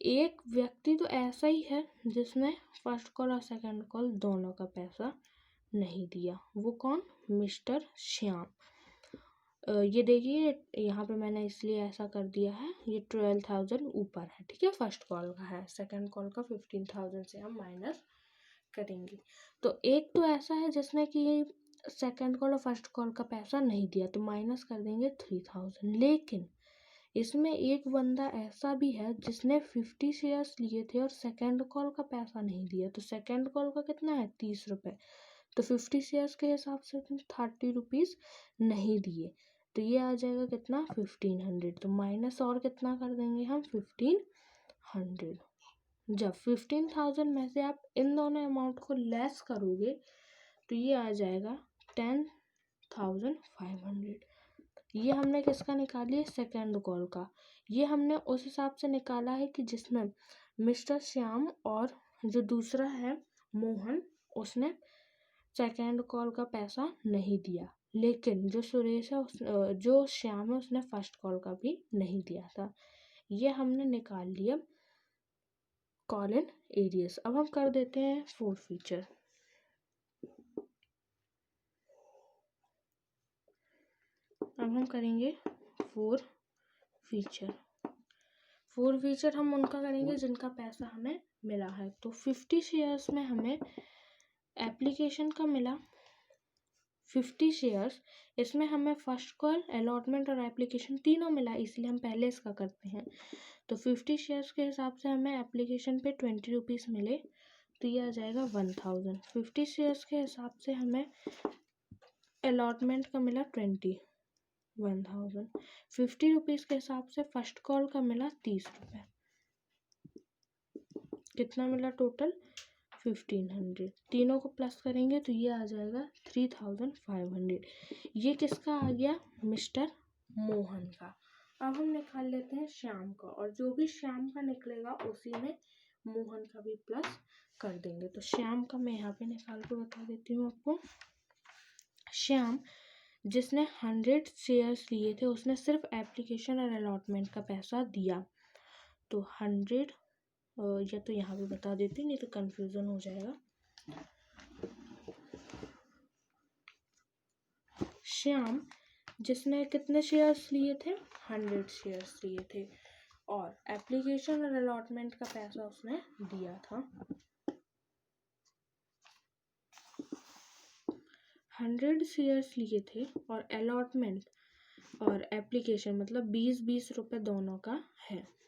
एक व्यक्ति तो ऐसा ही है जिसने फर्स्ट कॉल और सेकंड कॉल दोनों का पैसा नहीं दिया। वो कौन? मिस्टर श्याम। ये देखिए यहाँ पे मैंने इसलिए ऐसा कर दिया है, ये 12,000 ऊपर है, ठीक है, फर्स्ट कॉल का है, सेकंड कॉल का 15,000 से हम माइनस करेंगे। तो एक तो ऐसा है जिसने कि सेकंड कॉल और फर्स्ट कॉल का पैसा नहीं दिया, तो माइनस कर देंगे 3,000। लेकिन इसमें एक बंदा ऐसा भी है जिसने 50 शेयर्स लिए थे और सेकंड कॉल का पैसा नहीं दिया, तो सेकंड कॉल का कितना है? 30 रुपये, तो 50 शेयर्स के हिसाब से 30 रुपीज़ नहीं दिए, तो ये आ जाएगा कितना? 1,500। तो माइनस और कितना कर देंगे हम? 1,500। जब 15,000 में से आप इन दोनों अमाउंट को लेस करोगे तो ये आ जाएगा 10,500। ये हमने किसका निकाली है, सेकेंड कॉल का। ये हमने उस हिसाब से निकाला है कि जिसमें मिस्टर श्याम और जो दूसरा है मोहन, उसने सेकेंड कॉल का पैसा नहीं दिया, लेकिन जो सुरेश है जो श्याम है उसने फर्स्ट कॉल का भी नहीं दिया था। ये हमने निकाल लिया कॉल इन एरियस। अब हम कर देते हैं फोर फीचर। अब हम करेंगे फोर फीचर। फोर फीचर हम उनका करेंगे जिनका पैसा हमें मिला है। तो 50 शेयर्स में हमें एप्लीकेशन का मिला 50 शेयर्स। इसमें हमें फर्स्ट कॉल, अलॉटमेंट और एप्लीकेशन तीनों मिला, इसलिए हम पहले इसका करते हैं। तो 50 शेयर्स के हिसाब से हमें एप्लीकेशन पे 20 रुपीज़ मिले, तो ये आ जाएगा 1000। 50 शेयर्स के हिसाब से हमें अलॉटमेंट का मिला 1000। 50 रुपीज़ के हिसाब से फर्स्ट कॉल का मिला 30 रुपये। कितना मिला टोटल, 1500। तीनों को प्लस करेंगे तो ये आ जाएगा 3500। ये किसका आ गया, मिस्टर मोहन का। अब हम निकाल लेते हैं श्याम का, और जो भी श्याम का निकलेगा उसी में मोहन का भी प्लस कर देंगे। तो श्याम का मैं यहाँ पे निकाल के बता देती हूँ आपको। श्याम जिसने 100 शेयर्स लिए थे उसने सिर्फ एप्लीकेशन और अलॉटमेंट का पैसा दिया, तो 100 या तो यहाँ पे बता देती, नहीं तो कंफ्यूजन हो जाएगा। श्याम जिसने कितने शेयर्स लिए थे, 100 शेयर्स लिए थे, और एप्लीकेशन और अलॉटमेंट का पैसा उसने दिया था 100 शेयर्स लिए थे, और अलॉटमेंट और एप्लीकेशन मतलब 20-20 रुपये दोनों का है।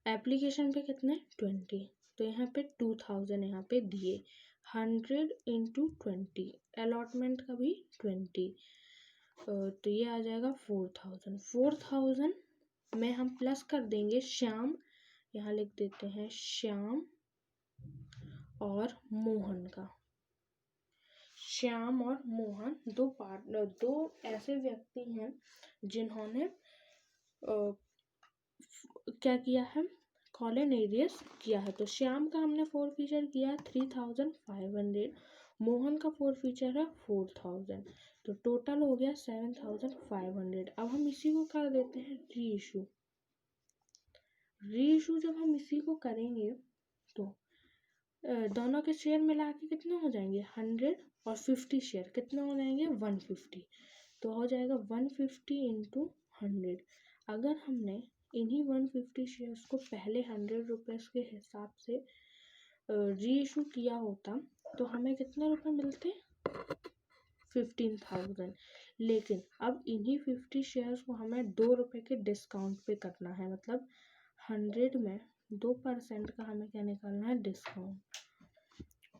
एप्लीकेशन पे कितने, 20, तो यहाँ पे 2000 यहाँ पे दिए। 100 × 20, अलॉटमेंट का भी 20, तो ये आ जाएगा 4000। 4000 में हम प्लस कर देंगे श्याम, यहाँ लिख देते हैं श्याम और मोहन का। श्याम और मोहन दो ऐसे व्यक्ति हैं जिन्होंने क्या किया है, कॉल इन एरियस किया है। तो श्याम का हमने फोर फीचर किया 3500, मोहन का फोर फीचर है 4000, तो टोटल हो गया 7500। अब हम इसी को कर देते हैं री इशू। री इशू जब हम इसी को करेंगे तो दोनों के शेयर मिला के कितने हो जाएंगे, 100 और 50 शेयर कितने हो जाएंगे, 150, तो हो जाएगा 150 × 100। अगर हमने इन्हीं 150 शेयर्स को पहले 100 रुपीज़ के हिसाब से री इशू किया होता तो हमें कितने रुपए मिलते, 15000। लेकिन अब इन्हीं 50 शेयर्स को हमें 2 रुपये के डिस्काउंट पे करना है, मतलब 100 में 2% का हमें क्या निकालना है, डिस्काउंट।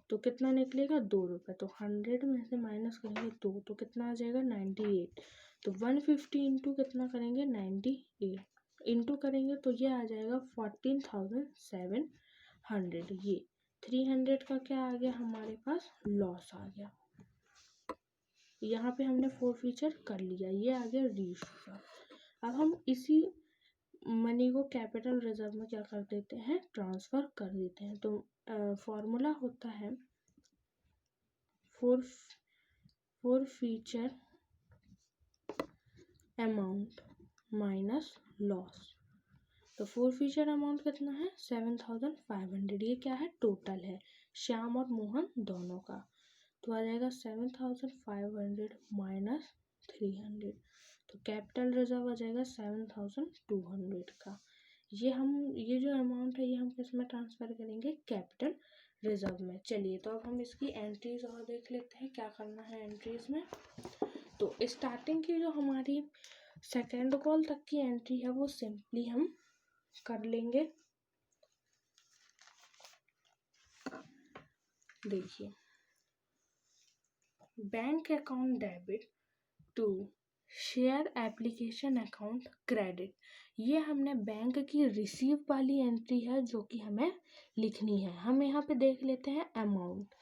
तो कितना निकलेगा, 2 रुपये। तो 100 में से माइनस करेंगे 2, तो कितना आ जाएगा, 98। तो 150 इंटू कितना करेंगे, 98 इंटू करेंगे तो ये आ जाएगा 14700। ये 300 का क्या आ गया हमारे पास, लॉस आ गया। यहाँ पे हमने फोर फीचर कर लिया, ये आ गया री इशू का। अब हम इसी मनी को कैपिटल रिजर्व में क्या कर देते हैं, ट्रांसफ़र कर देते हैं। तो फॉर्मूला होता है four feature amount minus loss. तो फोर फीचर अमाउंट कितना है, 7500। ये क्या है, टोटल है श्याम और मोहन दोनों का, तो आ जाएगा 7500 माइनस 300, तो कैपिटल रिजर्व आ जाएगा 7200 का। ये जो अमाउंट है ये हम किस में ट्रांसफ़र करेंगे, कैपिटल रिजर्व में। चलिए तो अब हम इसकी एंट्रीज और देख लेते हैं क्या करना है एंट्रीज में। तो स्टार्टिंग की जो हमारी सेकेंड कॉल तक की एंट्री है वो सिंपली हम कर लेंगे। देखिए, bank account debit to share application account credit, ये हमने बैंक की रिसीव वाली एंट्री है जो कि हमें लिखनी है। हम यहाँ पे देख लेते हैं अमाउंट,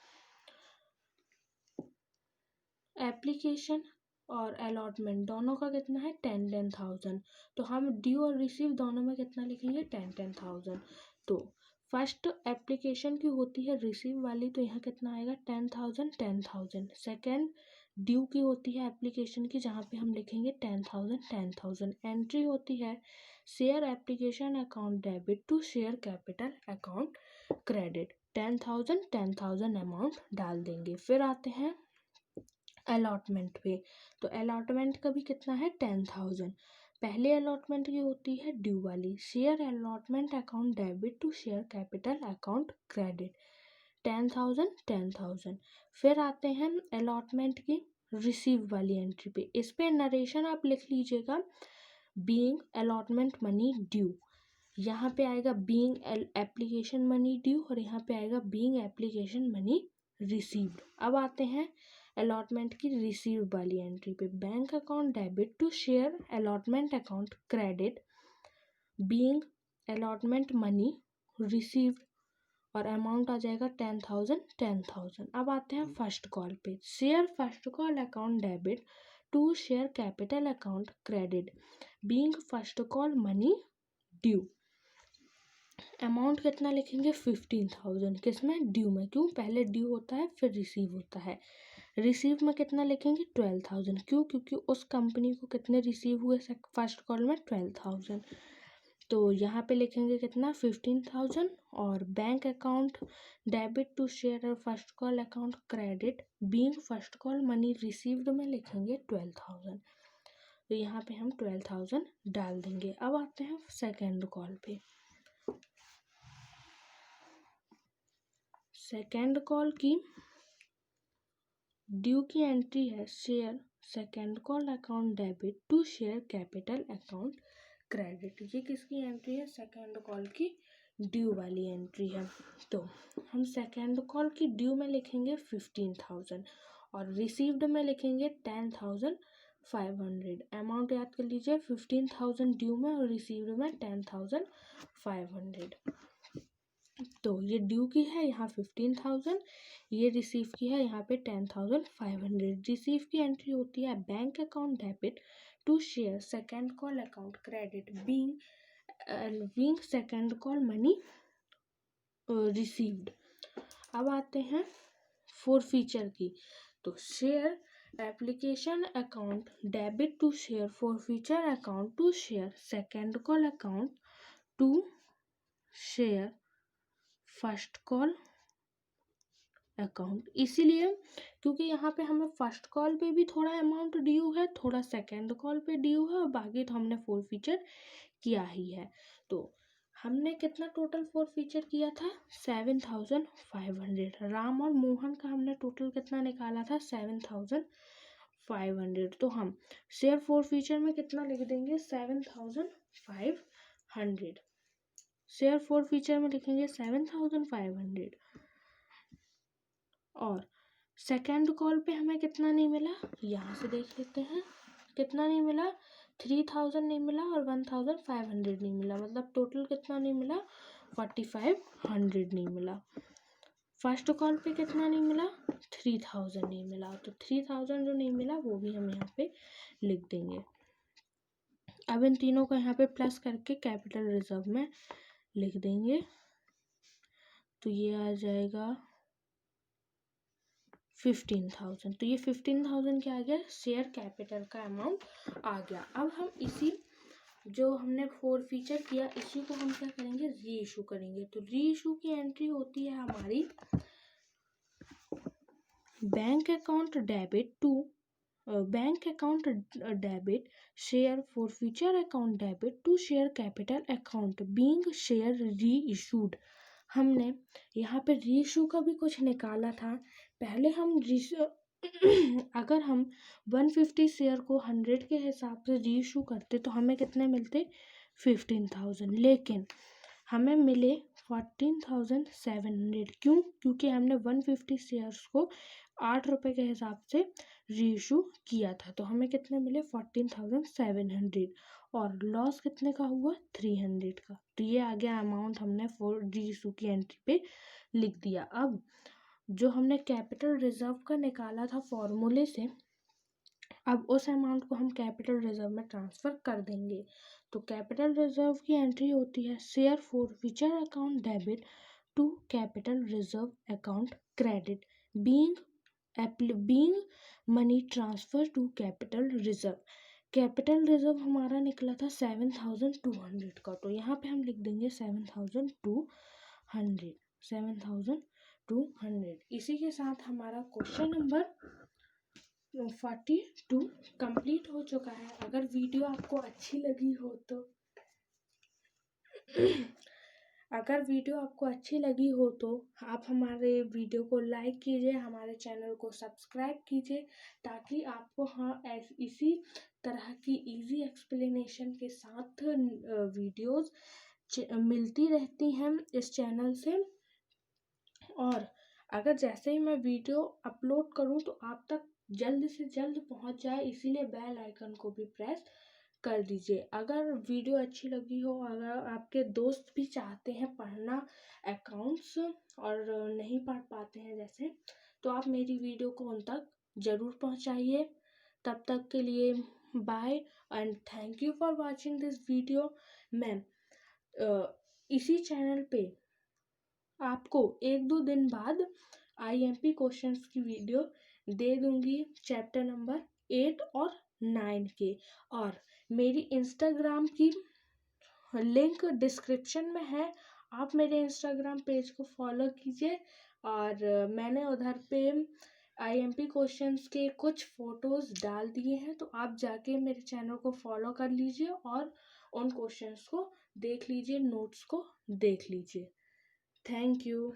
एप्लीकेशन और अलॉटमेंट दोनों का कितना है 10,000। तो हम ड्यू और रिसीव दोनों में कितना लिखेंगे 10,000। तो फर्स्ट एप्लीकेशन की होती है रिसीव वाली, तो यहाँ कितना आएगा 10,000। सेकेंड ड्यू की होती है एप्लीकेशन की, जहाँ पे हम लिखेंगे 10,000। एंट्री होती है share application account debit to share capital account credit, 10,000 amount डाल देंगे। फिर आते हैं अलॉटमेंट पे। तो अलॉटमेंट का भी कितना है 10,000। पहले अलॉटमेंट की होती है ड्यू वाली, share allotment account debit to share capital account credit, 10,000। फिर आते हैं अलॉटमेंट की रिसीव वाली एंट्री पे। इस पे नरेशन आप लिख लीजिएगा, बीइंग अलॉटमेंट मनी ड्यू, यहाँ पे आएगा बीइंग एप्लीकेशन मनी ड्यू और यहाँ पे आएगा बीइंग एप्लीकेशन मनी रिसीव्ड। अब आते हैं अलॉटमेंट की रिसीव वाली एंट्री पे, bank account debit to share allotment account credit, being allotment money received और अमाउंट आ जाएगा 10,000। अब आते हैं फर्स्ट कॉल पे, share first call account debit to share capital account credit, being first call money due, amount कितना लिखेंगे 15,000। किसमें ड्यू में, क्यों पहले ड्यू होता है फिर रिसीव होता है। रिसीव में कितना लिखेंगे 12,000, क्यों क्योंकि उस कंपनी को कितने रिसीव हुए फर्स्ट कॉल में 12,000। तो यहाँ पे लिखेंगे कितना 15,000। और bank account debit to share first call account credit being first call money received में लिखेंगे 12,000। तो यहाँ पे हम 12,000 डाल देंगे। अब आते हैं सेकेंड कॉल पे। सेकेंड कॉल की ड्यू की एंट्री है share second call account debit to share capital account credit, ये किसकी एंट्री है सेकेंड कॉल की ड्यू वाली एंट्री है। तो हम सेकेंड कॉल की ड्यू में लिखेंगे 15,000 और रिसीव्ड में लिखेंगे 10,500। अमाउंट याद कर लीजिए, 15,000 ड्यू में और रिसीव्ड में 10,500। तो ये ड्यू की है यहाँ 15,000, ये रिसीव की है यहाँ पे 10,500। रिसीव की एंट्री होती है bank account debit to share second call account credit being second call money received. अब आते हैं फोर फीचर की। तो share application account debit to share forfeiture account to share second call account to share first call account, इसीलिए क्योंकि यहाँ पे हमें फर्स्ट कॉल पे भी थोड़ा अमाउंट ड्यू है, थोड़ा सेकेंड कॉल पे ड्यू है और बाकी तो हमने फोर फीचर किया ही है। तो हमने कितना टोटल फोर फीचर किया था 7,500। राम और मोहन का हमने टोटल कितना निकाला था 7,500। तो हम शेयर फोर फीचर में कितना लिख देंगे 7,500। शेयर फोर फीचर में लिखेंगे 7,500। और सेकेंड कॉल पे हमें कितना नहीं मिला, यहाँ से देख लेते हैं कितना नहीं मिला, 3,000 नहीं मिला और 1,500 नहीं मिला, मतलब टोटल कितना नहीं मिला 4,500 नहीं मिला। फर्स्ट कॉल पे कितना नहीं मिला 3,000 नहीं मिला, तो 3,000 जो नहीं मिला वो भी हम यहाँ पे लिख देंगे। अब इन तीनों को यहाँ पे प्लस करके कैपिटल रिजर्व में लिख देंगे। तो ये आ जाएगा 15,000। तो ये 15,000 क्या आ गया शेयर कैपिटल का अमाउंट आ गया। अब हम इसी जो हमने फोर फीचर किया इसी को हम क्या करेंगे री इशू करेंगे। तो री इशू की एंट्री होती है हमारी bank account debit share forfeiture account debit to share capital account being share reissued. हमने यहाँ पे री इशू का भी कुछ निकाला था। पहले हम अगर हम 150 शेयर को 100 के हिसाब से री इशू करते तो हमें कितने मिलते 15,000, लेकिन हमें मिले 14,700। क्यों, क्योंकि हमने 150 शेयर्स को 8 रुपये के हिसाब से री इशू किया था। तो हमें कितने मिले 14,700 और लॉस कितने का हुआ 300 का। तो ये आ गया अमाउंट हमने फॉर री इशू की एंट्री पे लिख दिया। अब जो हमने कैपिटल रिजर्व का निकाला था फॉर्मूले से, अब उस अमाउंट को हम कैपिटल रिजर्व में ट्रांसफ़र कर देंगे। तो कैपिटल रिजर्व की एंट्री होती है share forfeiture account debit to capital reserve account credit being money transfer to capital reserve. Capital reserve हमारा निकला था 7200 का, तो यहाँ पे हम लिख देंगे 7200। इसी के साथ हमारा क्वेश्चन नंबर 42 कंप्लीट हो चुका है। अगर वीडियो आपको अच्छी लगी हो तो आप हमारे वीडियो को लाइक कीजिए, हमारे चैनल को सब्सक्राइब कीजिए, ताकि आपको इसी तरह की इजी एक्सप्लेनेशन के साथ वीडियोस मिलती रहती हैं इस चैनल से। और अगर जैसे ही मैं वीडियो अपलोड करूं तो आप तक जल्द से जल्द पहुंच जाए, इसीलिए बेल आइकन को भी प्रेस कर दीजिए। अगर वीडियो अच्छी लगी हो, अगर आपके दोस्त भी चाहते हैं पढ़ना अकाउंट्स और नहीं पढ़ पाते हैं जैसे, तो आप मेरी वीडियो को उन तक ज़रूर पहुंचाइए। तब तक के लिए bye and thank you for watching this video. मैं इसी चैनल पे आपको 1-2 दिन बाद IMP क्वेश्चंस की वीडियो दे दूंगी चैप्टर नंबर 8 और 9 के। और मेरी इंस्टाग्राम की लिंक डिस्क्रिप्शन में है, आप मेरे इंस्टाग्राम पेज को फॉलो कीजिए। और मैंने उधर पे IMP क्वेश्चंस के कुछ फ़ोटोज़ डाल दिए हैं, तो आप जाके मेरे चैनल को फॉलो कर लीजिए और उन क्वेश्चंस को देख लीजिए, नोट्स को देख लीजिए। Thank you.